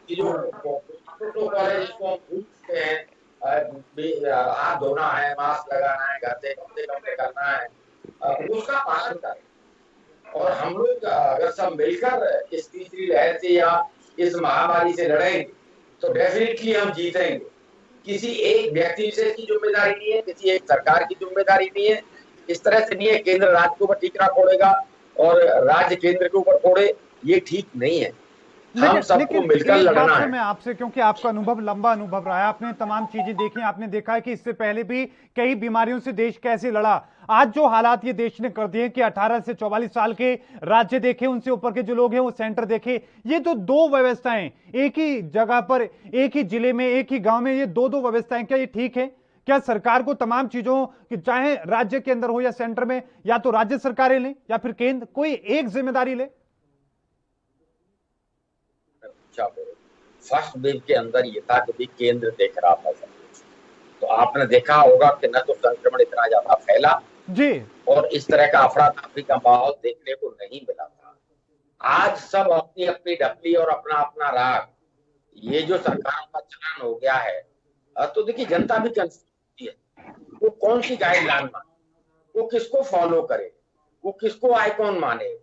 कि जो प्रोटोकॉल है जिसको हम पूछते हैं, हाथ धोना है, मास्क लगाना है, घर से कपड़े करना है, उसका पालन करें। और हम लोग अगर सब मिलकर इस तीसरी लहर से या इस महामारी से लड़ेंगे तो डेफिनेटली हम जीतेंगे। किसी एक व्यक्ति विशेष की जिम्मेदारी नहीं है, किसी एक सरकार की जिम्मेदारी नहीं है, इस तरह से नहीं है केंद्र राज्य के ऊपर ठीकरा फोड़ेगा और राज्य केंद्र के ऊपर फोड़े, ये ठीक नहीं है। हम सबको मिलकर लड़ना है। मैं आपसे, क्योंकि आपका अनुभव लंबा अनुभव रहा है, आपने तमाम चीजें देखी, आपने देखा है कि इससे पहले भी कई बीमारियों से देश कैसे लड़ा। आज जो हालात ये देश ने कर दिए कि 18 से 44 साल के राज्य देखे, उनसे ऊपर के जो लोग हैं वो सेंटर देखे, ये तो दो व्यवस्थाएं एक ही जगह पर, एक ही जिले में, एक ही गांव में, ये दो व्यवस्थाएं, क्या ये ठीक है? क्या सरकार को तमाम चीजों की, चाहे राज्य के अंदर हो या सेंटर में, या तो राज्य सरकारें लें या फिर केंद्र, कोई एक जिम्मेदारी ले? समीक्षा हो, फर्स्ट वेव के अंदर ये था कि केंद्र देख रहा था सब कुछ, तो आपने देखा होगा कि न तो संक्रमण इतना ज्यादा फैला जी, और इस तरह का अफरा तफरी का माहौल देखने को नहीं मिला था। आज सब अपनी अपनी ढपली और अपना अपना राग, ये जो सरकारों का चलन हो गया है, तो देखिए जनता भी कंफ्यूज होती है, वो कौन सी गाइडलाइन माने, वो किसको फॉलो करे, वो किसको आइकॉन माने।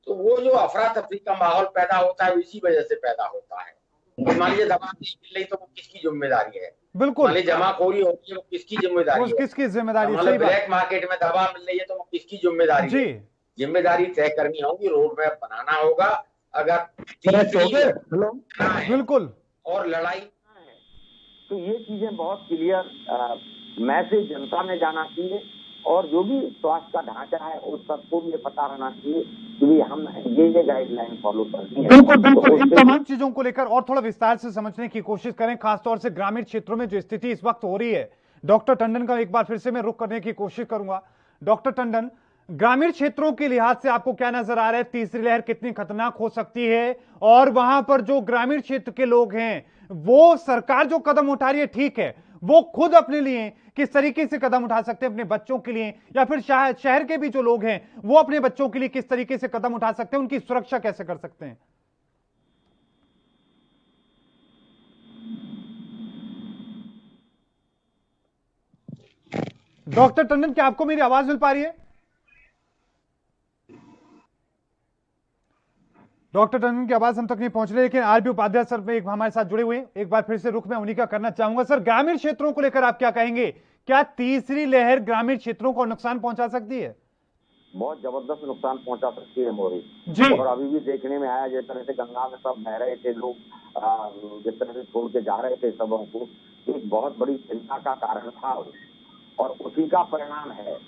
तो वो जो अफरा तफरी का माहौल पैदा होता है इसी वजह से पैदा होता है। मान लीजिए दवा नहीं मिल रही तो वो किसकी जिम्मेदारी है? बिल्कुल। मान लीजिए जमाखोरी होती है वो किसकी जिम्मेदारी है? किसकी जिम्मेदारी? मतलब ब्लैक मार्केट में दवा मिल रही है तो वो किसकी जिम्मेदारी है? जिम्मेदारी तय करनी होगी, रोड मैप बनाना होगा। अगर बिल्कुल और लड़ाई तो ये चीजें बहुत क्लियर मैसेज जनता में जाना चाहिए, और जो भी स्वास्थ्य का ढांचा है उस सबको ये पता रहना चाहिए कि हम ये गाइडलाइन फॉलो करनी है। बिल्कुल बिल्कुल। इन तमाम चीजों को लेकर और थोड़ा विस्तार से समझने की कोशिश करें, खासतौर से ग्रामीण क्षेत्रों में जो स्थिति इस वक्त हो रही है। डॉक्टर टंडन का एक बार फिर से मैं रुख करने की कोशिश करूंगा। डॉक्टर टंडन, ग्रामीण क्षेत्रों के लिहाज से आपको क्या नजर आ रहा है? तीसरी लहर कितनी खतरनाक हो सकती है? और वहां पर जो ग्रामीण क्षेत्र के लोग हैं, वो सरकार जो कदम उठा रही है ठीक है, वो खुद अपने लिए किस तरीके से कदम उठा सकते हैं अपने बच्चों के लिए, या फिर शहर के भी जो लोग हैं वो अपने बच्चों के लिए किस तरीके से कदम उठा सकते हैं, उनकी सुरक्षा कैसे कर सकते हैं? डॉक्टर टंडन, क्या आपको मेरी आवाज मिल पा रही है? डॉक्टर टंडन की आवाज हम तक नहीं पहुंच रही, लेकिन आरबी उपाध्याय सर में एक हमारे साथ जुड़े हुए हैं। एक बार फिर से रुख में उन्हीं का करना चाहूंगा। सर, ग्रामीण क्षेत्रों को लेकर आप क्या कहेंगे? क्या तीसरी लहर ग्रामीण क्षेत्रों को नुकसान पहुंचा सकती है? बहुत जबरदस्त नुकसान पहुंचा सकती है मोरी जी। और अभी भी देखने में आया जिस तरह से गंगा में सब बह रहे थे लोग, जिस तरह से छोड़ के जा रहे थे सबों को, एक बहुत बड़ी चिंता का कारण था और उसी का परिणाम है।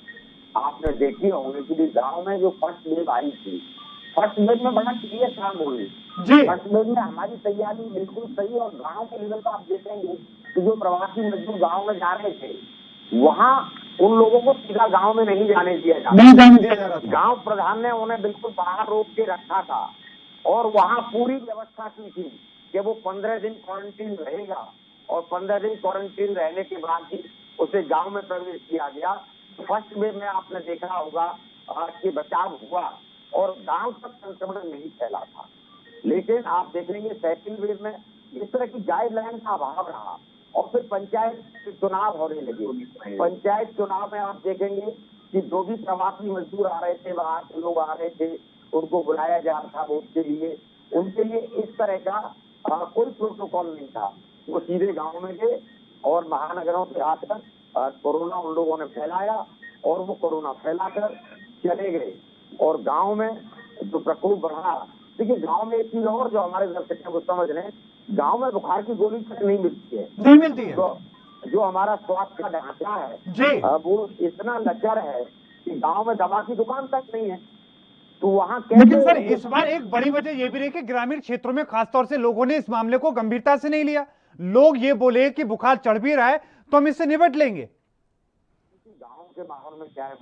आपने देखी होंगे कि गाँव में जो फर्स्ट वेव आई थी, फर्स्ट वेव में बड़ा क्लियर था मोरी जी। फर्स्ट वेव में हमारी तैयारी बिल्कुल सही, और गाँव के लेवल पर आप देखेंगे कि जो प्रवासी मजदूर गाँव में जा रहे थे, वहाँ उन लोगों को सीधा गांव में नहीं जाने दिया जा रहा। गांव प्रधान ने उन्हें बिल्कुल बाहर रोक के रखा था और वहाँ पूरी व्यवस्था की थी कि वो 15 दिन क्वारंटीन रहेगा, और 15 दिन क्वारंटीन रहने के बाद ही उसे गांव में प्रवेश किया गया। फर्स्ट वेव में आपने देखा होगा कि बचाव हुआ और गांव तक संक्रमण नहीं फैला था। लेकिन आप देखेंगे सेकंड वेव में इस तरह की गाइडलाइन का अभाव रहा, और फिर पंचायत चुनाव होने लगे। पंचायत चुनाव में आप देखेंगे कि जो भी प्रवासी मजदूर आ रहे थे, बाहर से लोग आ रहे थे, उनको बुलाया जा रहा था वोट के लिए। उनके लिए इस तरह का कोई प्रोटोकॉल नहीं था। वो सीधे गांव में गए और महानगरों से आकर कोरोना उन लोगों ने फैलाया, और वो कोरोना फैलाकर चले गए। और गाँव में जो प्रकोप बढ़ा, देखिए गाँव में एक चीज और जो हमारे दर्शक को समझ रहे हैं, गांव में बुखार की गोली तक नहीं मिलती है, नहीं मिलती है। तो जो हमारा स्वास्थ्य का ढांचा है जी, वो इतना लचर है कि गांव में दवा की दुकान तक नहीं है, तो वहाँ लेकिन सर इस बार एक बड़ी वजह ये भी रही कि ग्रामीण क्षेत्रों में खासतौर से लोगों ने इस मामले को गंभीरता से नहीं लिया। लोग ये बोले कि बुखार चढ़ भी रहा है तो हम इससे निपट लेंगे। गाँव के माहौल में क्या है,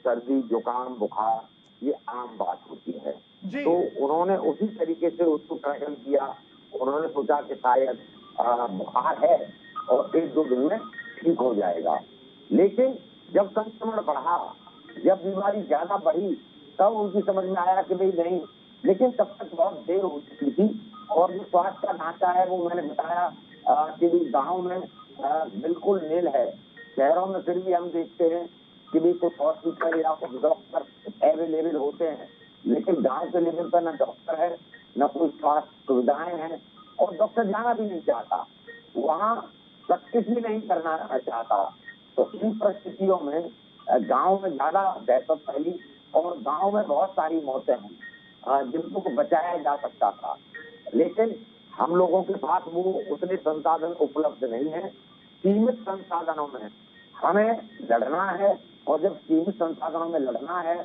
सर्दी जुकाम बुखार ये आम बात होती है, तो उन्होंने उसी तरीके से उसको टैकल किया। उन्होंने सोचा कि शायद बुखार है और 1-2 दिन में ठीक हो जाएगा। लेकिन जब संक्रमण बढ़ा, जब बीमारी ज्यादा बढ़ी, तब उनकी समझ में आया कि भाई नहीं, लेकिन तब तक बहुत देर हो चुकी थी। और जो स्वास्थ्य का ढांचा है वो मैंने बताया कि गाँव में बिल्कुल नील है। शहरों में फिर भी हम देखते हैं कि भाई कुछ हॉस्पिटल या कुछ डॉक्टर अवेलेबल होते हैं, लेकिन गाँव के लेवल पर न डॉक्टर है, न कोई स्वास्थ्य सुविधाएं हैं, और डॉक्टर जाना भी नहीं चाहता, वहाँ प्रैक्टिस भी नहीं करना चाहता। तो इन परिस्थितियों में गांव में ज्यादा दहशत फैली, और गांव में बहुत सारी मौतें हैं जिनको बचाया जा सकता था, लेकिन हम लोगों के पास वो उतने संसाधन उपलब्ध नहीं है। सीमित संसाधनों में हमें लड़ना है, और जब सीमित संसाधनों में लड़ना है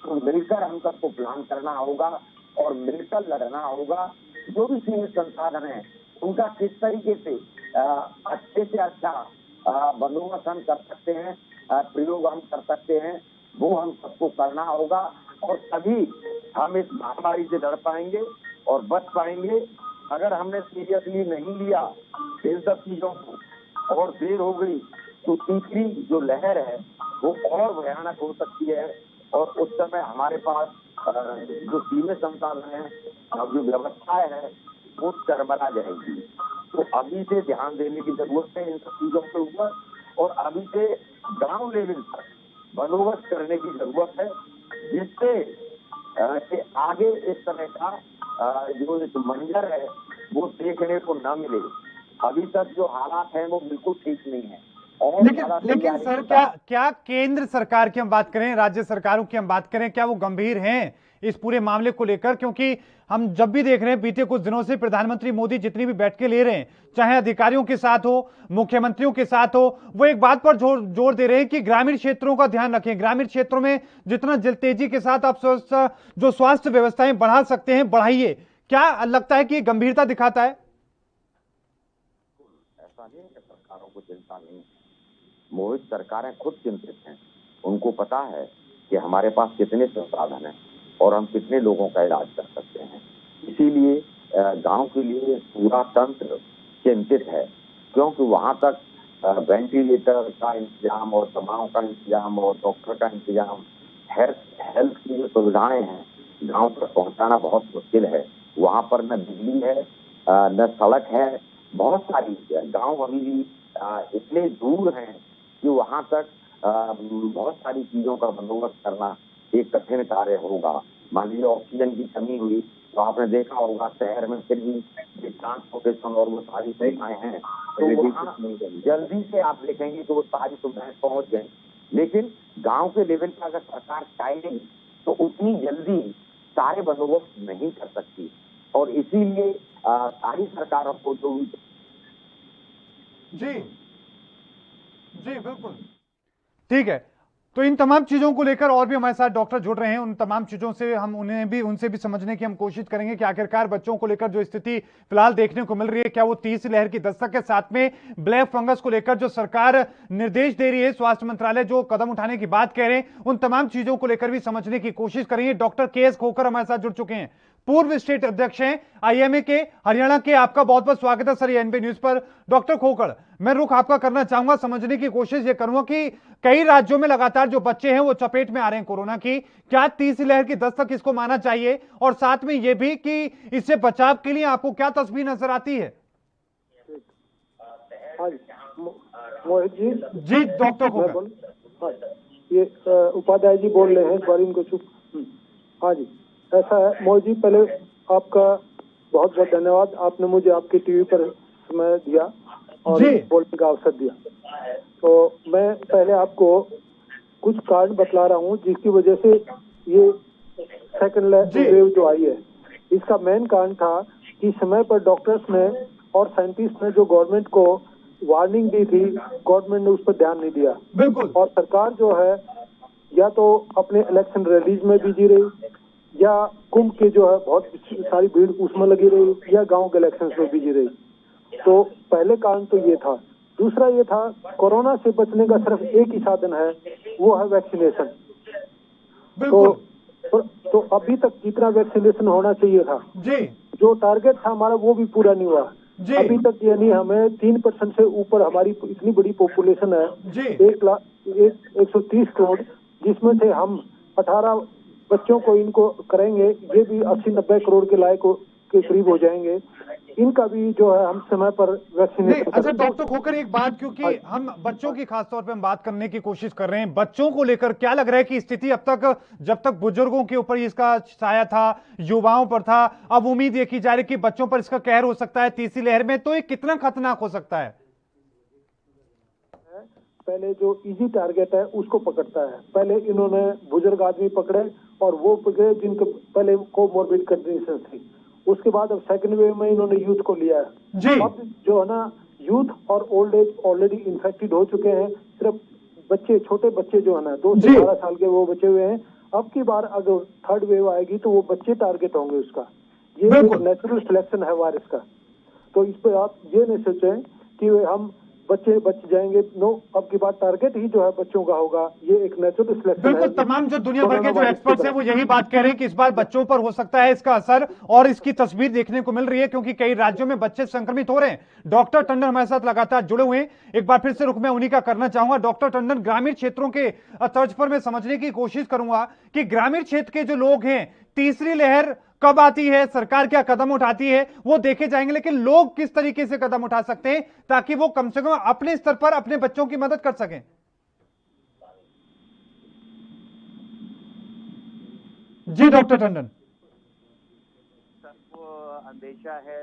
तो मिलकर हम सबको प्लान करना होगा और मिलकर लड़ना होगा। जो भी सीमित संसाधन है उनका किस तरीके से अच्छे से अच्छा बंदोबस्त हम कर सकते हैं, प्रयोग हम कर सकते हैं, वो हम सबको करना होगा, और तभी हम इस महामारी से लड़ पाएंगे और बच पाएंगे। अगर हमने सीरियसली नहीं लिया इन सब चीजों को और देर हो गई तो तीसरी जो लहर है वो और भयानक हो सकती है और उस समय हमारे पास जो सीमित संसाधन है और जो व्यवस्थाएं है वो चरमरा जाएगी। तो अभी से ध्यान देने की जरूरत है इन सब चीजों के ऊपर और अभी से गांव लेवल पर बंदोबस्त करने की जरूरत है, जिससे कि आगे इस तरह का जो मंजर है वो देखने को न मिले। अभी तक जो हालात हैं वो बिल्कुल ठीक नहीं है। और लेकिन सर क्या केंद्र सरकार की हम बात करें, राज्य सरकारों की हम बात करें, क्या वो गंभीर हैं इस पूरे मामले को लेकर? क्योंकि हम जब भी देख रहे हैं बीते कुछ दिनों से प्रधानमंत्री मोदी जितनी भी बैठकें ले रहे हैं, चाहे अधिकारियों के साथ हो, मुख्यमंत्रियों के साथ हो, वो एक बात पर जोर दे रहे हैं कि ग्रामीण क्षेत्रों का ध्यान रखें, ग्रामीण क्षेत्रों में जितना तेजी के साथ आप जो स्वास्थ्य व्यवस्थाएं बढ़ा सकते हैं बढ़ाइए। क्या लगता है कि ये गंभीरता दिखाता है? ऐसा नहीं है कि सरकारों को चिंता नहीं है, मोहित सरकारें खुद चिंतित हैं। उनको पता है कि हमारे पास कितने संसाधन हैं और हम कितने लोगों का इलाज कर सकते हैं। इसीलिए गांव के लिए पूरा तंत्र चिंतित है, क्योंकि वहां तक वेंटिलेटर का इंतजाम और दवाओं का इंतजाम और डॉक्टर का इंतजाम, हेल्थ की जो सुविधाएं हैं गांव तक पहुंचाना बहुत मुश्किल है। वहां पर न बिजली है न सड़क है, बहुत सारी गांव अभी भी इतने दूर हैं कि वहां तक बहुत सारी चीजों का बंदोबस्त करना एक कठिन कार्य होगा। मान लीजिए ऑक्सीजन की कमी हुई तो आपने देखा होगा शहर में फिर भी ट्रांसपोर्टेशन और वो सारी सुविधाएं हैं तो जल्दी से आप देखेंगे कि वो सारी सुविधाएं पहुंच गई। लेकिन गांव के लेवल पर अगर सरकार चाहेगी तो उतनी जल्दी सारे बंदोबस्त नहीं कर सकती और इसीलिए सारी सरकारों को जो जी बिल्कुल ठीक है। तो इन तमाम चीजों को लेकर और भी हमारे साथ डॉक्टर जुड़ रहे हैं, उन तमाम चीजों से हम उनसे भी समझने की हम कोशिश करेंगे कि आखिरकार बच्चों को लेकर जो स्थिति फिलहाल देखने को मिल रही है, क्या वो तीसरी लहर की दस्तक के साथ में ब्लैक फंगस को लेकर जो सरकार निर्देश दे रही है, स्वास्थ्य मंत्रालय जो कदम उठाने की बात कह रहे हैं, उन तमाम चीजों को लेकर भी समझने की कोशिश करेंगे। Doctor KS. खोखर हमारे साथ जुड़ चुके हैं, पूर्व स्टेट अध्यक्ष हैं आईएमए के हरियाणा के। आपका बहुत बहुत स्वागत है सर एएनबी न्यूज पर। डॉक्टर खोखर, मैं रुख आपका करना चाहूंगा, समझने की कोशिश ये करूंगा कि कई राज्यों में लगातार जो बच्चे हैं वो चपेट में आ रहे हैं कोरोना की, क्या तीसरी लहर की दस्तक इसको माना चाहिए? और साथ में ये भी कि इससे बचाव के लिए आपको क्या तस्वीर नजर आती है? मोहित जी जी डॉक्टर खोखर, ये उपाध्याय जी बोल रहे हैं, इस बार इनको चुप। हाँ जी, ऐसा है मोहित जी, पहले आपका बहुत बहुत धन्यवाद, आपने मुझे आपके टीवी पर समय दिया और बोलने का अवसर दिया। तो मैं पहले आपको कुछ कारण बतला रहा हूँ जिसकी वजह से ये सेकंड वेव जो आई है, इसका मेन कारण था कि समय पर डॉक्टर्स ने और साइंटिस्ट ने जो गवर्नमेंट को वार्निंग दी थी, गवर्नमेंट ने उस पर ध्यान नहीं दिया। बिल्कुल। और सरकार जो है या तो अपने इलेक्शन रैलीज में बिजी रही, या कुंभ के जो है बहुत सारी भीड़ उसमें लगी रही, या गांव के इलेक्शन में बिजी रही। तो पहले कारण तो ये था। दूसरा ये था, कोरोना से बचने का सिर्फ एक ही साधन है, वो है वैक्सीनेशन। तो अभी तक जितना वैक्सीनेशन होना चाहिए था जी, जो टारगेट था हमारा वो भी पूरा नहीं हुआ अभी तक। यानी हमें 3% से ऊपर, हमारी इतनी बड़ी पॉपुलेशन है 130 करोड़, जिसमें से हम 18 बच्चों को इनको करेंगे, ये भी 80-90 करोड़ के लायक के करीब हो जाएंगे। इनका भी जो है हम समय पर वैक्सीनेशन। अच्छा डॉक्टर खोखर, एक बात, क्योंकि हम बच्चों की खासतौर पे हम बात करने की कोशिश कर रहे हैं, बच्चों को लेकर क्या लग रहा है कि स्थिति अब तक, जब तक बुजुर्गों के ऊपर इसका साया था, युवाओं पर था, अब उम्मीद ये की जा रही है कि बच्चों पर इसका कहर हो सकता है तीसरी लहर में, तो ये कितना खतरनाक हो सकता है? पहले जो इजी टारगेट है उसको पकड़ता है। पहले इन्होंने बुजुर्ग आदमी पकड़े और वो पकड़े जिनके पहले कोमोर्बिड कंडीशन थी। उसके बाद अब सेकंड वेव में इन्होंने यूथ को लिया है। अब जो है ना, यूथ और ओल्ड एज ऑलरेडी इन्फेक्टेड हो चुके हैं। सिर्फ बच्चे, छोटे बच्चे जो है ना 2 से 12 साल के, वो बचे हुए हैं। अब की बार अगर थर्ड वेव आएगी तो वो बच्चे टारगेट होंगे उसका। ये एक नेचुरल सिलेक्शन है वायरस का। तो इस पर आप ये नहीं सोचें कि हम बच्चे बच जाएंगे। नो, अब की बात टारगेट ही जो है बच्चों का होगा, ये एक नेचुरल सिलेक्शन है। बिल्कुल, तमाम जो दुनिया भर के जो एक्सपर्ट्स हैं वो यही बात कह रहे हैं कि इस बार बच्चों पर हो सकता है इसका असर, और इसकी तस्वीर देखने को मिल रही है क्योंकि कई राज्यों में बच्चे संक्रमित हो रहे हैं। डॉक्टर टंडन हमारे साथ लगातार जुड़े हुए हैं, एक बार फिर से रुख मैं उन्हीं का करना चाहूंगा। डॉक्टर टंडन, ग्रामीण क्षेत्रों के तर्ज पर मैं समझने की कोशिश करूंगा कि ग्रामीण क्षेत्र के जो लोग हैं, तीसरी लहर कब आती है, सरकार क्या कदम उठाती है, वो देखे जाएंगे, लेकिन लोग किस तरीके से कदम उठा सकते हैं ताकि वो कम से कम अपने स्तर पर अपने बच्चों की मदद कर सकें? जी डॉक्टर टंडन। सबको अंदेशा है,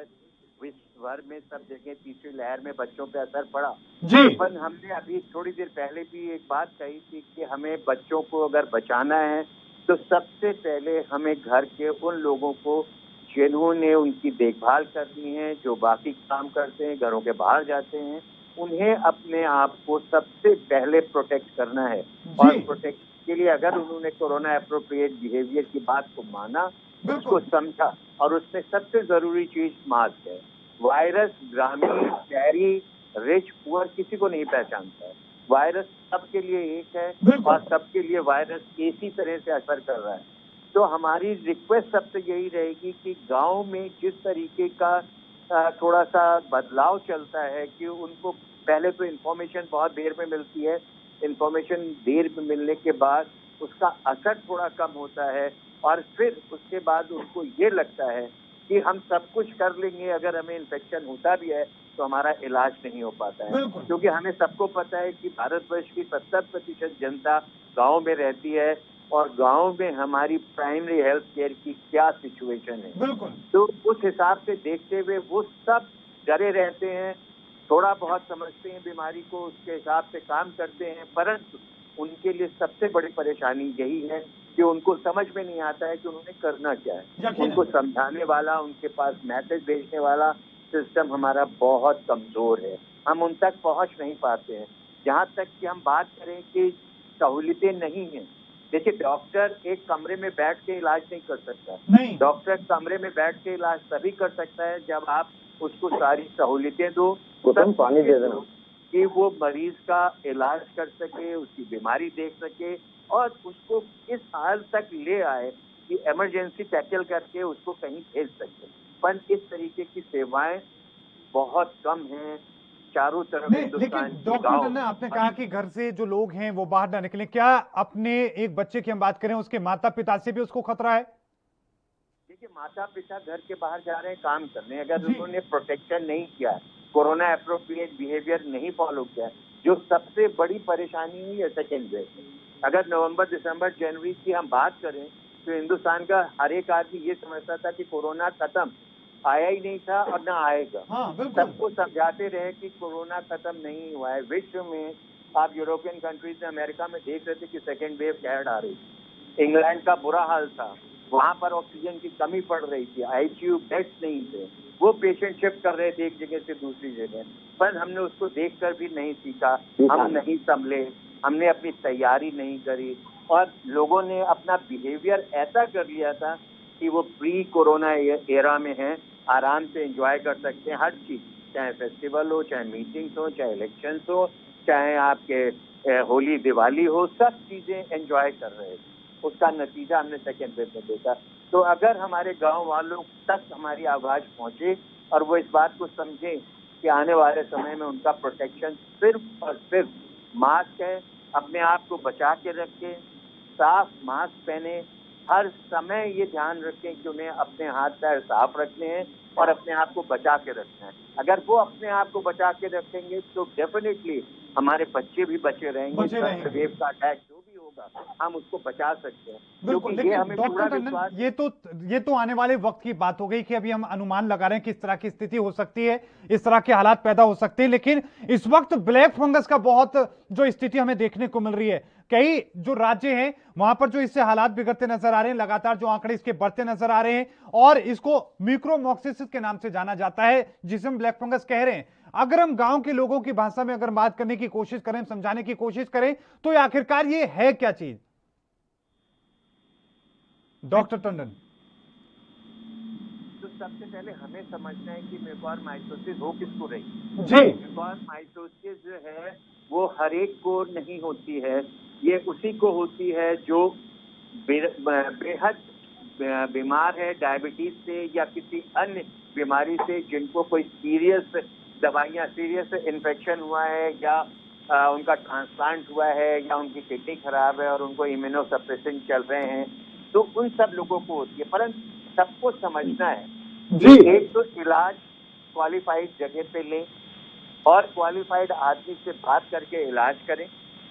विश्व भर में सब जगह तीसरी लहर में बच्चों पे असर पड़ा जी। पर हमने अभी थोड़ी देर पहले भी एक बात कही थी कि हमें बच्चों को अगर बचाना है तो सबसे पहले हमें घर के उन लोगों को जिन्होंने उनकी देखभाल करनी है, जो बाकी काम करते हैं, घरों के बाहर जाते हैं, उन्हें अपने आप को सबसे पहले प्रोटेक्ट करना है। और प्रोटेक्ट के लिए अगर उन्होंने कोरोना एप्रोप्रिएट बिहेवियर की बात को माना, उसको समझा, और उसमें सबसे जरूरी चीज मास्क है। वायरस ग्रामीण, शहरी, रिच, पुअर किसी को नहीं पहचानता है। वायरस सबके लिए एक है और सबके लिए वायरस इसी तरह से असर कर रहा है। तो हमारी रिक्वेस्ट सबसे यही रहेगी कि गांव में जिस तरीके का थोड़ा सा बदलाव चलता है कि उनको पहले तो इन्फॉर्मेशन बहुत देर में मिलती है, इन्फॉर्मेशन देर में मिलने के बाद उसका असर थोड़ा कम होता है, और फिर उसके बाद उनको ये लगता है कि हम सब कुछ कर लेंगे, अगर हमें इन्फेक्शन होता भी है तो हमारा इलाज नहीं हो पाता है। क्योंकि हमें सबको पता है कि भारतवर्ष की 70% जनता गांव में रहती है और गांव में हमारी प्राइमरी हेल्थ केयर की क्या सिचुएशन है। तो उस हिसाब से देखते हुए वो सब डरे रहते हैं, थोड़ा बहुत समझते हैं बीमारी को, उसके हिसाब से काम करते हैं, परंतु उनके लिए सबसे बड़ी परेशानी यही है कि उनको समझ में नहीं आता है कि उन्होंने करना क्या है। उनको समझाने वाला, उनके पास मैसेज भेजने वाला सिस्टम हमारा बहुत कमजोर है, हम उन तक पहुंच नहीं पाते हैं। जहां तक कि हम बात करें कि सहूलियतें नहीं हैं, देखिए डॉक्टर एक कमरे में बैठ के इलाज नहीं कर सकता। डॉक्टर कमरे में बैठ के इलाज तभी कर सकता है जब आप उसको सारी सहूलियतें दो, पानी दे देना, कि वो मरीज का इलाज कर सके, उसकी बीमारी देख सके और उसको इस हाल तक ले आए कि इमरजेंसी टैकल करके उसको कहीं भेज सके। पर इस तरीके की सेवाएं बहुत कम हैं चारों तरफ। लेकिन डॉक्टर टंडन, आपने कहा कि घर से जो लोग हैं वो बाहर ना निकलें, क्या अपने एक बच्चे की हम बात करें, उसके माता पिता से भी उसको खतरा है? देखिए, माता पिता घर के बाहर जा रहे हैं काम करने, अगर उन्होंने प्रोटेक्शन नहीं किया, कोरोना एप्रोप्रिएट बिहेवियर नहीं फॉलो किया, जो सबसे बड़ी परेशानी हुई है सेकेंड वेव में। अगर नवंबर, दिसंबर, जनवरी की हम बात करें तो हिंदुस्तान का हर एक आदमी ये समझता था कि कोरोना खत्म, आया ही नहीं था और ना आएगा। सबको समझाते रहे कि कोरोना खत्म नहीं हुआ है। विश्व में आप यूरोपियन कंट्रीज में, अमेरिका में देख रहे थे कि सेकेंड वेव कैड आ रही थी। इंग्लैंड का बुरा हाल था, वहां पर ऑक्सीजन की कमी पड़ रही थी, आईसीयू बेड्स नहीं थे, वो पेशेंट शिफ्ट कर रहे थे एक जगह से दूसरी जगह। पर हमने उसको देखकर भी नहीं सीखा, हम नहीं संभले, हमने अपनी तैयारी नहीं करी और लोगों ने अपना बिहेवियर ऐसा कर लिया था कि वो प्री कोरोना एरा में है, आराम से एंजॉय कर सकते हैं हर चीज, चाहे फेस्टिवल हो, चाहे मीटिंग्स हो, चाहे इलेक्शंस हो, चाहे आपके होली दिवाली हो, सब चीजें एंजॉय कर रहे थे। उसका नतीजा हमने सेकेंड वेव में देखा। तो अगर हमारे गांव वालों तक हमारी आवाज पहुंचे और वो इस बात को समझे कि आने वाले समय में उनका प्रोटेक्शन सिर्फ और सिर्फ मास्क है, अपने आप को बचा के रखें, साफ मास्क पहने, हर समय ये ध्यान रखें कि उन्हें अपने हाथ पैर साफ रखने हैं और अपने आप को बचा के रखना है। अगर वो अपने आप को बचा के रखेंगे तो डेफिनेटली हमारे बच्चे भी बचे रहेंगे। वेव का अटैक जो भी होगा हम उसको बचा सकते हैं। बिल्कुल, लेकिन डॉक्टर टंडन, ये तो आने वाले वक्त की बात हो गई कि अभी हम अनुमान लगा रहे हैं किस तरह की स्थिति हो सकती है, इस तरह के हालात पैदा हो सकते हैं। लेकिन इस वक्त ब्लैक फंगस का बहुत जो स्थिति हमें देखने को मिल रही है, कई जो राज्य हैं वहां पर जो इससे हालात बिगड़ते नजर आ रहे हैं, लगातार जो आंकड़े इसके बढ़ते नजर आ रहे हैं और इसको म्यूकोरमाइकोसिस के नाम से जाना जाता है, जिसे हम ब्लैक फंगस कह रहे हैं। अगर हम गांव के लोगों की भाषा में अगर बात करने की कोशिश करें, समझाने की कोशिश करें, तो ये आखिरकार ये है क्या चीज? डॉक्टर टंडन, सबसे पहले हमें समझना है कि म्यूकोरमाइकोसिस हो किसको रही। जी, म्यूकोरमाइकोसिस जो है वो हर एक को नहीं होती है, ये उसी को होती है जो बेहद बीमार है डायबिटीज से या किसी अन्य बीमारी से, जिनको कोई सीरियस दवाइयाँ, सीरियस इन्फेक्शन हुआ है या उनका ट्रांसप्लांट हुआ है या उनकी किडनी खराब है और उनको इम्यूनोसप्रेसेंट चल रहे हैं, तो उन सब लोगों को होती है। परंतु सबको समझना है कि एक तो इलाज क्वालिफाइड जगह पे लें और क्वालिफाइड आदमी से बात करके इलाज करें,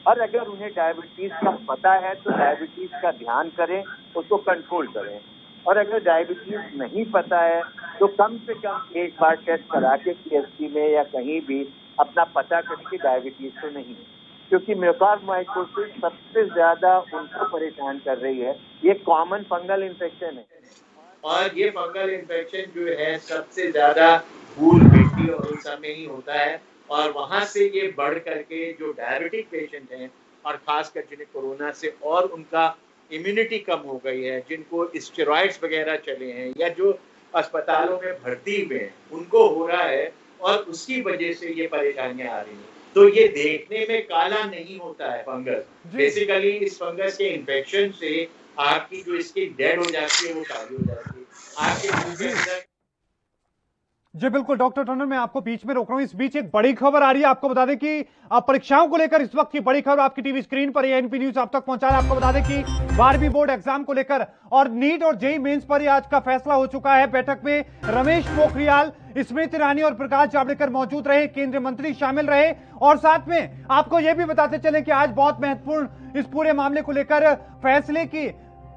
और अगर उन्हें डायबिटीज का पता है तो डायबिटीज का ध्यान करें, उसको कंट्रोल करें, और अगर डायबिटीज नहीं पता है तो कम से कम एक बार टेस्ट करा के पीएचडी में या कहीं भी अपना पता करें कि डायबिटीज तो नहीं है, क्योंकि म्यूकोरमाइकोसिस सबसे ज्यादा उनको परेशान कर रही है। ये कॉमन फंगल इन्फेक्शन है, और ये फंगल इन्फेक्शन जो है सबसे ज्यादा धूल मिट्टी और उन सब में ही होता है, और वहां से ये बढ़ करके जो डायबिटिक पेशेंट हैं और खासकर जिन्हें कोरोना से और उनका इम्यूनिटी कम हो गई है, जिनको स्टेरॉइड्स वगैरह चले हैं या जो अस्पतालों में भर्ती हुए हैं, उनको हो रहा है और उसकी वजह से ये परेशानियां आ रही हैं। तो ये देखने में काला नहीं होता है फंगस, बेसिकली इस फंगस के इन्फेक्शन से आपकी जो स्किन डेड हो जाती है वो काली हो जाती है आपके मुंह के अंदर। जी बिल्कुल डॉक्टर टंडन, मैं आपको बीच में रोक रहा हूं। इस बीच एक बड़ी खबर आ रही है, आपको बता दें कि परीक्षाओं को लेकर इस वक्त की बड़ी खबर आपकी टीवी स्क्रीन पर एएनपी न्यूज आप तक पहुंचा रहा है। आपको बता दें कि 12वीं बोर्ड एग्जाम को लेकर और नीट और जेईई मेंस पर आज का फैसला हो चुका है। बैठक में रमेश पोखरियाल, स्मृति ईरानी और प्रकाश जावड़ेकर मौजूद रहे, केंद्रीय मंत्री शामिल रहे, और साथ में आपको यह भी बताते चले कि आज बहुत महत्वपूर्ण इस पूरे मामले को लेकर फैसले की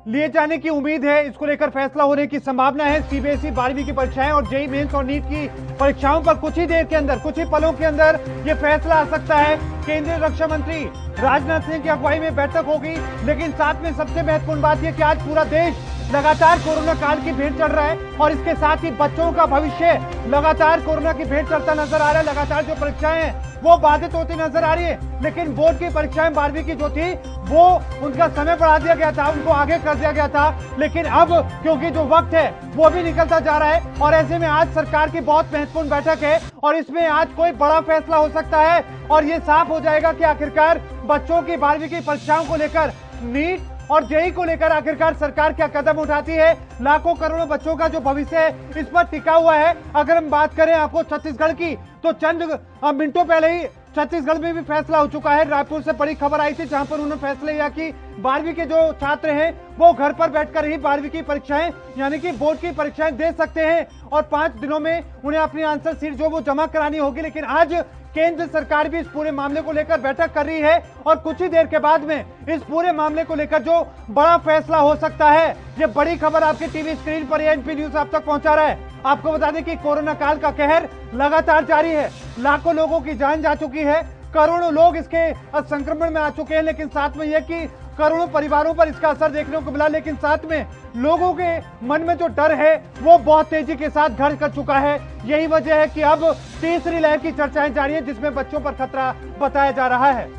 लिए जाने की उम्मीद है, इसको लेकर फैसला होने की संभावना है। सीबीएसई 12वीं की परीक्षाएं और जेईई मेंस और नीट की परीक्षाओं पर कुछ ही देर के अंदर, कुछ ही पलों के अंदर यह फैसला आ सकता है। केंद्रीय रक्षा मंत्री राजनाथ सिंह की अगुवाई में बैठक होगी, लेकिन साथ में सबसे महत्वपूर्ण बात यह कि आज पूरा देश लगातार कोरोना काल की भेंट चढ़ रहा है, और इसके साथ ही बच्चों का भविष्य लगातार कोरोना की भेंट चढ़ता नजर आ रहा है। लगातार जो परीक्षाएं हैं वो बाधित होती नजर आ रही है, लेकिन बोर्ड की परीक्षाएं 12वीं की जो थी वो उनका समय बढ़ा दिया गया था, उनको आगे कर दिया गया था, लेकिन अब क्योंकि जो वक्त है वो भी निकलता जा रहा है, और ऐसे में आज सरकार की बहुत महत्वपूर्ण बैठक है और इसमें आज कोई बड़ा फैसला हो सकता है, और ये साफ हो जाएगा कि आखिरकार बच्चों की 12वीं की परीक्षाओं को लेकर, नीट और जेईई को लेकर आखिरकार सरकार क्या कदम उठाती है। लाखों करोड़ों बच्चों का जो भविष्य है इस पर टिका हुआ है। अगर हम बात करें आपको छत्तीसगढ़ की, तो चंद मिनटों पहले ही छत्तीसगढ़ में भी फैसला हो चुका है। रायपुर से बड़ी खबर आई थी जहां पर उन्होंने फैसला लिया कि 12वीं के जो छात्र हैं वो घर पर बैठकर ही 12वीं की परीक्षाएं यानी कि बोर्ड की परीक्षाएं दे सकते हैं, और 5 दिनों में उन्हें अपनी आंसर शीट जो वो जमा करानी होगी। लेकिन आज केंद्र सरकार भी इस पूरे मामले को लेकर बैठक कर रही है, और कुछ ही देर के बाद में इस पूरे मामले को लेकर जो बड़ा फैसला हो सकता है, ये बड़ी खबर आपकी टीवी स्क्रीन पर एएनपी न्यूज आप तक पहुंचा रहा है। आपको बता दें कि कोरोना काल का कहर लगातार जारी है, लाखों लोगों की जान जा चुकी है, करोड़ों लोग इसके संक्रमण में आ चुके हैं, लेकिन साथ में यह कि करोड़ों परिवारों पर इसका असर देखने को मिला, लेकिन साथ में लोगों के मन में जो डर है वो बहुत तेजी के साथ घर कर चुका है। यही वजह है कि अब तीसरी लहर की चर्चाएं जारी है, जिसमें बच्चों पर खतरा बताया जा रहा है।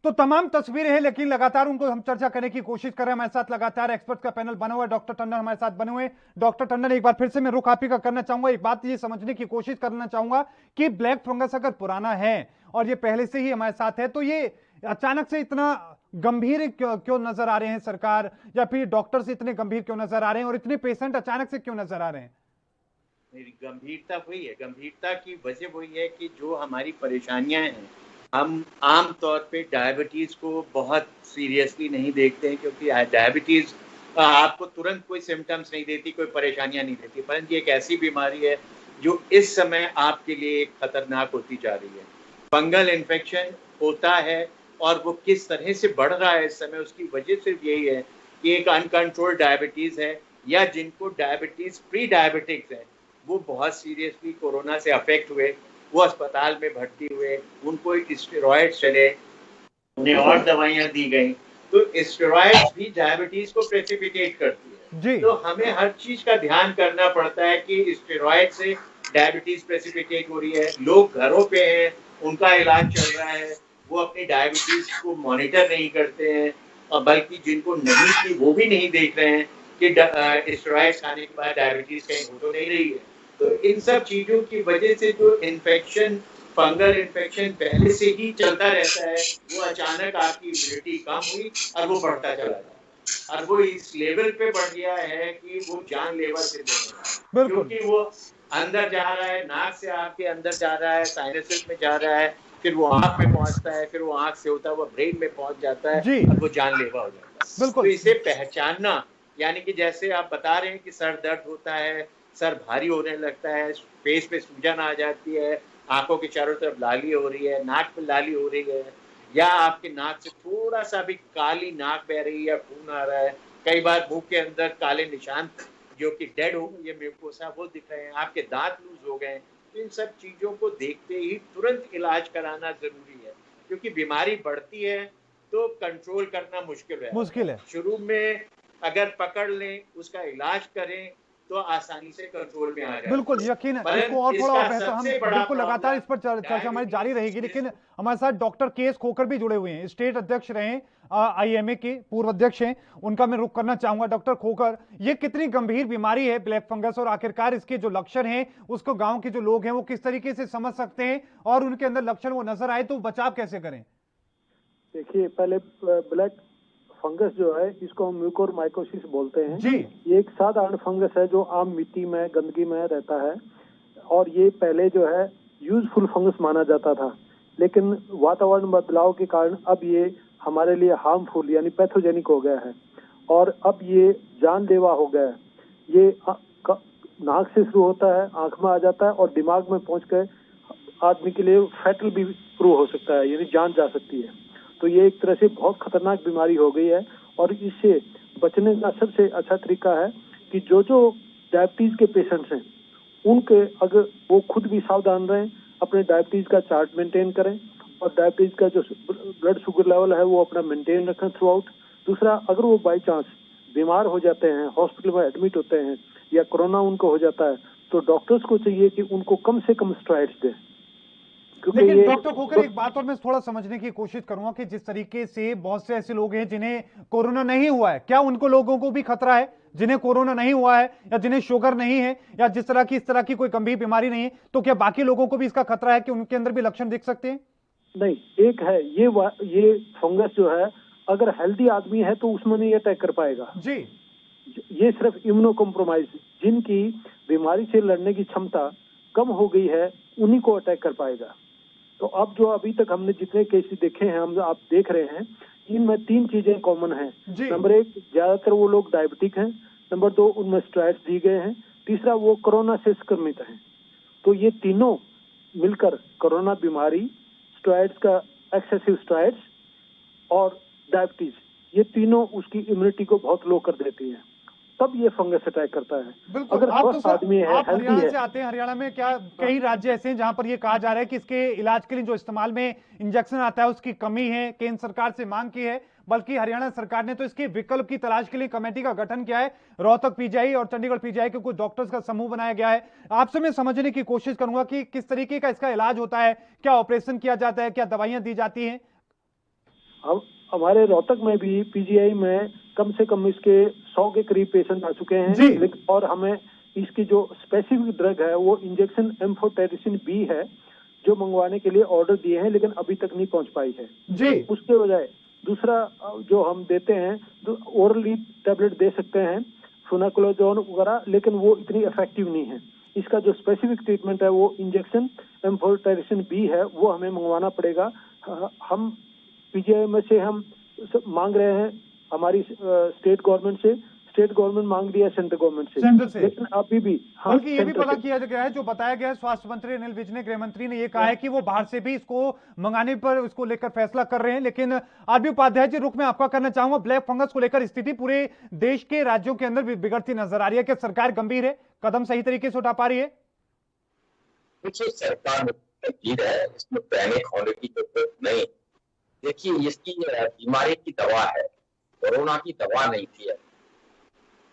तो तमाम तस्वीरें हैं, लेकिन लगातार उनको हम चर्चा करने की कोशिश कर रहे हैं। हमारे साथ लगातार एक्सपर्ट का पैनल बना हुआ है, डॉक्टर टंडन हमारे साथ बने हुए। डॉक्टर टंडन, एक बार फिर से मैं रुख आप ही का करना चाहूंगा, एक बात ये समझने की कोशिश करना चाहूंगा कि ब्लैक फंगस अगर पुराना है और ये पहले से ही हमारे साथ है, तो ये अचानक से इतना गंभीर क्यों नजर आ रहे हैं सरकार, या फिर डॉक्टर से इतने गंभीर क्यों नजर आ रहे हैं, और इतने पेशेंट अचानक से क्यों नजर आ रहे हैं? गंभीरता वही है, गंभीरता की वजह वही है कि जो हमारी परेशानियां हैं, हम आम तौर पे डायबिटीज को बहुत सीरियसली नहीं देखते हैं, क्योंकि डायबिटीज आपको तुरंत कोई सिम्टम्स नहीं देती, कोई परेशानियां नहीं देती, परंतु ये एक ऐसी बीमारी है जो इस समय आपके लिए खतरनाक होती जा रही है। फंगल इन्फेक्शन होता है और वो किस तरह से बढ़ रहा है इस समय, उसकी वजह सिर्फ यही है कि एक अनकंट्रोल्ड डायबिटीज है, या जिनको डायबिटीज प्री डायबिटिक्स है वो बहुत सीरियसली कोरोना से अफेक्ट हुए, वो अस्पताल में भर्ती हुए, उनको स्टेरॉइड्स चले, उन्हें और दवाइयां दी गई, तो स्टेरॉइड्स भी डायबिटीज को प्रेसिपिटेट करती है। तो हमें हर चीज का ध्यान करना पड़ता है कि स्टेरॉइड से डायबिटीज प्रेसिपिटेट हो रही है, लोग घरों पे हैं, उनका इलाज चल रहा है, वो अपनी डायबिटीज को मॉनिटर नहीं करते हैं, और बल्कि जिनको नहीं थी वो भी नहीं देख रहे हैं कि स्टेरॉइड्स खाने के बाद डायबिटीज कहीं हो तो नहीं रही है। तो इन सब चीजों की वजह से जो इन्फेक्शन, फंगल इन्फेक्शन पहले से ही चलता रहता है, वो अचानक आपकी इम्यूनिटी कम हुई और वो बढ़ता चला जाता, और वो इस लेवल पे बढ़ गया है कि वो जानलेवा सिद्ध है, क्योंकि वो अंदर जा रहा है, नाक से आपके अंदर जा रहा है, साइनसेस में जा रहा है, फिर वो आंख में पहुंचता है, फिर वो आंख से होता है वो ब्रेन में पहुंच जाता है और वो जानलेवा हो जाता है। तो इसे पहचानना, यानी कि जैसे आप बता रहे हैं कि सर दर्द होता है, सर भारी होने लगता है, फेस पे सूजन आ जाती है, आंखों के चारों तरफ लाली हो रही है, नाक पे लाली हो रही है, या आपके नाक से थोड़ा सा भी काली नाक बह रही है या खून आ रहा है, कई बार मुंह के अंदर काले निशान जो कि डेड हो गई है म्यूकोसा वो दिख रहे हैं, आपके दांत लूज हो गए, इन सब चीजों को देखते ही तुरंत इलाज कराना जरूरी है, क्योंकि बीमारी बढ़ती है तो कंट्रोल करना मुश्किल है। शुरू में अगर पकड़ लें, उसका इलाज करें तो आसानी से कंट्रोल में आ जाए। बिल्कुल यकीन है, इसको और थोड़ा बेहतर हम बिल्कुल लगातार इस पर चर्चा हमारी जारी रहेगी, लेकिन हमारे साथ डॉक्टर के.एस. खोखर भी जुड़े हुए हैं, स्टेट अध्यक्ष रहे, आईएमए के पूर्व अध्यक्ष हैं, उनका मैं रुख करना चाहूंगा। डॉक्टर खोखर, ये कितनी गंभीर बीमारी है ब्लैक फंगस, और आखिरकार इसके जो लक्षण हैं उसको गांव के जो लोग हैं वो किस तरीके से समझ सकते हैं, और उनके अंदर लक्षण वो नजर आए तो बचाव कैसे करें? देखिए, पहले ब्लैक फंगस जो है इसको हम म्यूकोरमाइकोसिस बोलते हैं जी। ये एक साधारण फंगस है जो आम मिट्टी में, गंदगी में रहता है, और ये पहले जो है यूजफुल फंगस माना जाता था, लेकिन वातावरण बदलाव के कारण अब ये हमारे लिए हार्मफुल यानी पैथोजेनिक हो गया है, और अब ये जानलेवा हो गया है। ये नाक से शुरू होता है, आंख में आ जाता है और दिमाग में पहुंच कर आदमी के लिए फैटल भी प्रूव हो सकता है, यानी जान जा सकती है। तो ये एक तरह से बहुत खतरनाक बीमारी हो गई है, और इससे बचने का सबसे अच्छा तरीका है कि जो डायबिटीज के पेशेंट्स हैं उनके अगर वो खुद भी सावधान रहें, अपने डायबिटीज का चार्ट मेंटेन करें, और डायबिटीज का जो ब्लड शुगर लेवल है वो अपना मेंटेन रखें थ्रू आउट। दूसरा, अगर वो बाई चांस बीमार हो जाते हैं, हॉस्पिटल में एडमिट होते हैं या कोरोना उनको हो जाता है, तो डॉक्टर्स को चाहिए कि उनको कम से कम स्टेरॉइड्स दें। लेकिन डॉक्टर खोखर, एक बात और मैं थोड़ा समझने की कोशिश करूंगा कि जिस तरीके से बहुत से ऐसे लोग हैं जिन्हें कोरोना नहीं हुआ है, क्या उनको लोगों को भी खतरा है जिन्हें कोरोना नहीं हुआ है, या जिन्हें शुगर नहीं है, या इस तरह की कोई गंभीर बीमारी नहीं है, तो क्या बाकी लोगों को भी इसका खतरा है कि उनके अंदर भी लक्षण दिख सकते हैं? नहीं, एक है ये फंगस जो है अगर हेल्दी आदमी है तो उसमें नहीं अटैक कर पाएगा जी। ये सिर्फ इम्यूनो कॉम्प्रोमाइज, जिनकी बीमारी से लड़ने की क्षमता कम हो गई है उन्हीं को अटैक कर पाएगा। तो अब जो अभी तक हमने जितने केसेस देखे हैं, हम आप देख रहे हैं, इनमें 3 चीजें कॉमन हैं। नंबर 1, ज्यादातर वो लोग डायबिटिक हैं। नंबर 2, उनमें स्टेरॉइड्स दिए गए हैं। तीसरा, वो कोरोना से संक्रमित हैं। तो ये तीनों मिलकर कोरोना बीमारी, स्टेरॉइड्स का एक्सेसिव स्टेरॉइड्स और डायबिटीज, ये तीनों उसकी इम्यूनिटी को बहुत लो कर देती है, तब ये फंगस अटैक करता है। अगर स्वस्थ आदमी है, आप हरियाणा से आते हैं, हरियाणा में क्या कई राज्य ऐसे हैं जहां पर ये कहा जा रहा है कि इसके इलाज के लिए जो इस्तेमाल में इंजेक्शन आता है उसकी कमी है, केंद्र सरकार से मांग की है, बल्कि हरियाणा सरकार ने तो इसके विकल्प की तलाश के लिए कमेटी का गठन किया है। रोहतक पीजीआई और चंडीगढ़ पीजीआई के कुछ डॉक्टर्स का समूह बनाया गया है। आपसे मैं समझने की कोशिश करूंगा कि किस तरीके का इसका इलाज होता है, क्या ऑपरेशन किया जाता है, क्या दवाइयां दी जाती हैं? हमारे रोहतक में भी पीजीआई में कम से कम इसके 100 के करीब पेशेंट आ चुके हैं, और हमें इसकी जो स्पेसिफिक ड्रग है वो इंजेक्शन एम्फोटेरिसिन बी है जो मंगवाने के लिए ऑर्डर दिए हैं, लेकिन अभी तक नहीं पहुंच पाई है जी। उसके बजाय दूसरा जो हम देते हैं, तो ओरली टैबलेट दे सकते हैं, फ्लुनाकोलोजोन वगैरह, लेकिन वो इतनी इफेक्टिव नहीं है। इसका जो स्पेसिफिक ट्रीटमेंट है वो इंजेक्शन एम्फोटेरिसिन बी है, वो हमें मंगवाना पड़ेगा। हम पीजीआई में से हम मांग रहे हैं हमारी स्टेट गवर्नमेंट से, स्टेट गवर्नमेंट मांग रही है सेंट्रल गवर्नमेंट से, लेकिन अभी भी बल्कि ये भी पता किया गया है, जो बताया गया है, स्वास्थ्य मंत्री अनिल विज ने, गृह मंत्री ने ये कहा है कि वो बाहर से भी इसको मंगाने पर इसको लेकर फैसला कर रहे हैं। लेकिन आरबी उपाध्याय जी, रुख में आपका करना चाहूंगा, ब्लैक फंगस को लेकर स्थिति पूरे देश के राज्यों के अंदर बिगड़ती नजर आ रही है, क्या सरकार गंभीर है, कदम सही तरीके से उठा पा रही है? देखिए, सरकार गंभीर है, इसमें पैनिक होने की जरूरत नहीं। देखिए, इसकी बीमारी की दवा है, कोरोना की दवा नहीं थी,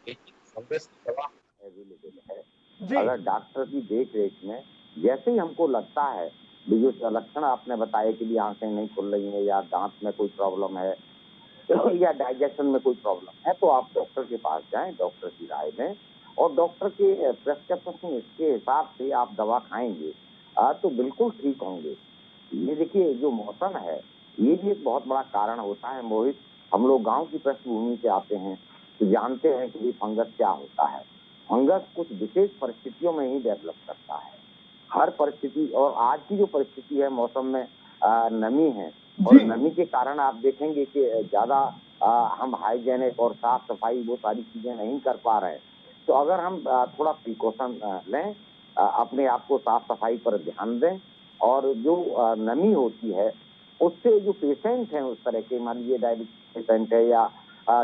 लेकिन फंगस की दवा अवेलेबल है। अगर डॉक्टर की देख रेख में जैसे ही हमको लगता है, जो लक्षण आपने बताया कि भी आंखें नहीं खुल रही हैं या दांत में कोई प्रॉब्लम है, या डाइजेशन में कोई प्रॉब्लम है तो आप डॉक्टर के पास जाएं, डॉक्टर की राय लें और डॉक्टर के प्रेस्क्रिप्शन के हिसाब से आप दवा खाएंगे तो बिल्कुल ठीक होंगे। ये देखिए जो मौसम है ये भी एक बहुत बड़ा कारण होता है मोहित। हम लोग गांव की पृष्ठभूमि से आते हैं तो जानते हैं कि फंगस क्या होता है। फंगस कुछ विशेष परिस्थितियों में ही डेवलप करता है। हर परिस्थिति और आज की जो परिस्थिति है मौसम में नमी है और नमी के कारण आप देखेंगे कि ज्यादा हम हाइजेनिक और साफ सफाई वो सारी चीजें नहीं कर पा रहे हैं। तो अगर हम थोड़ा प्रिकॉशन लें, अपने आप को साफ सफाई पर ध्यान दें और जो नमी होती है उससे जो पेशेंट हैं उस तरह के, मान लीजिए डायबिटीज पेशेंट है या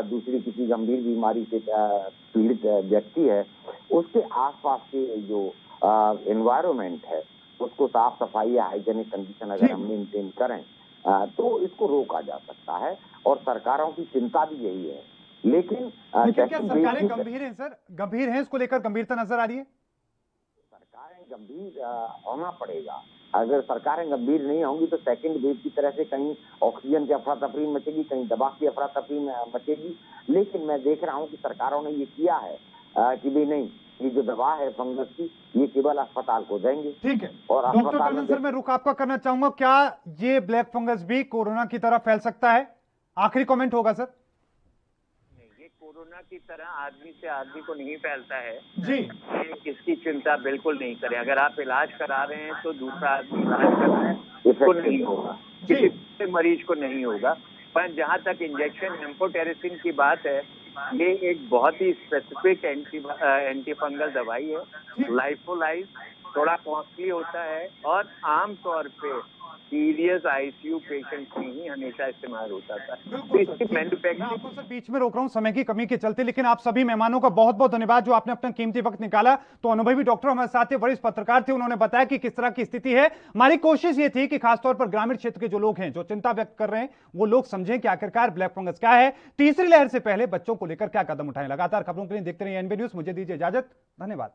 दूसरी किसी गंभीर बीमारी से पीड़ित व्यक्ति है, उसके आसपास के जो एनवायरनमेंट है उसको साफ सफाई या हाइजेनिक कंडीशन अगर हम मेंटेन करें तो इसको रोका जा सकता है। और सरकारों की चिंता भी यही है। लेकिन क्या सरकारें गंभीर हैं सर? गंभीर हैं, इसको लेकर गंभीरता नजर आ रही है? सरकारें गंभीर होना पड़ेगा। अगर सरकारें गंभीर नहीं होंगी तो सेकंड वेव की तरह से कहीं ऑक्सीजन की अफरा तफरी मचेगी, कहीं दवा की अफरा तफरी मचेगी। लेकिन मैं देख रहा हूं कि सरकारों ने ये किया है कि भी नहीं, ये जो दवा है फंगस की ये केवल अस्पताल को देंगे। ठीक है और डॉक्टर टंडन सर मैं रुख आपका करना चाहूंगा, क्या ये ब्लैक फंगस भी कोरोना की तरह फैल सकता है? आखिरी कमेंट होगा सर। ये कोरोना की तरह आदमी से आदमी को नहीं फैलता है जी, इसकी चिंता बिल्कुल नहीं करें। अगर आप इलाज करा रहे हैं तो दूसरा आदमी इलाज कर रहा है उसको नहीं होगा, किसी मरीज को नहीं होगा। पर जहाँ तक इंजेक्शन एम्फोटेरिसिन की बात है, ये एक बहुत ही स्पेसिफिक एंटी फंगल दवाई है। लाइफोलाइज थोड़ा कॉस्टली होता है और आमतौर पे सीरियस आईसीयू पेशेंट में ही हमेशा इस्तेमाल होता था। तो इसकी मैन्युफैक्चरिंग आपको सर बीच में रोक रहा हूं समय की कमी के चलते, लेकिन आप सभी मेहमानों का बहुत बहुत धन्यवाद जो आपने अपना कीमती वक्त निकाला। तो अनुभवी डॉक्टर हमारे साथ थे, वरिष्ठ पत्रकार थे, उन्होंने बताया कि किस तरह की स्थिति है। हमारी कोशिश ये थी कि खासतौर पर ग्रामीण क्षेत्र के जो लोग हैं जो चिंता व्यक्त कर रहे हैं वो लोग समझें कि आखिरकार ब्लैक फंगस क्या है, तीसरी लहर से पहले बच्चों को लेकर क्या कदम उठाएं। लगातार खबरों के लिए देखते रहिए एनबी न्यूज। मुझे दीजिए इजाजत, धन्यवाद।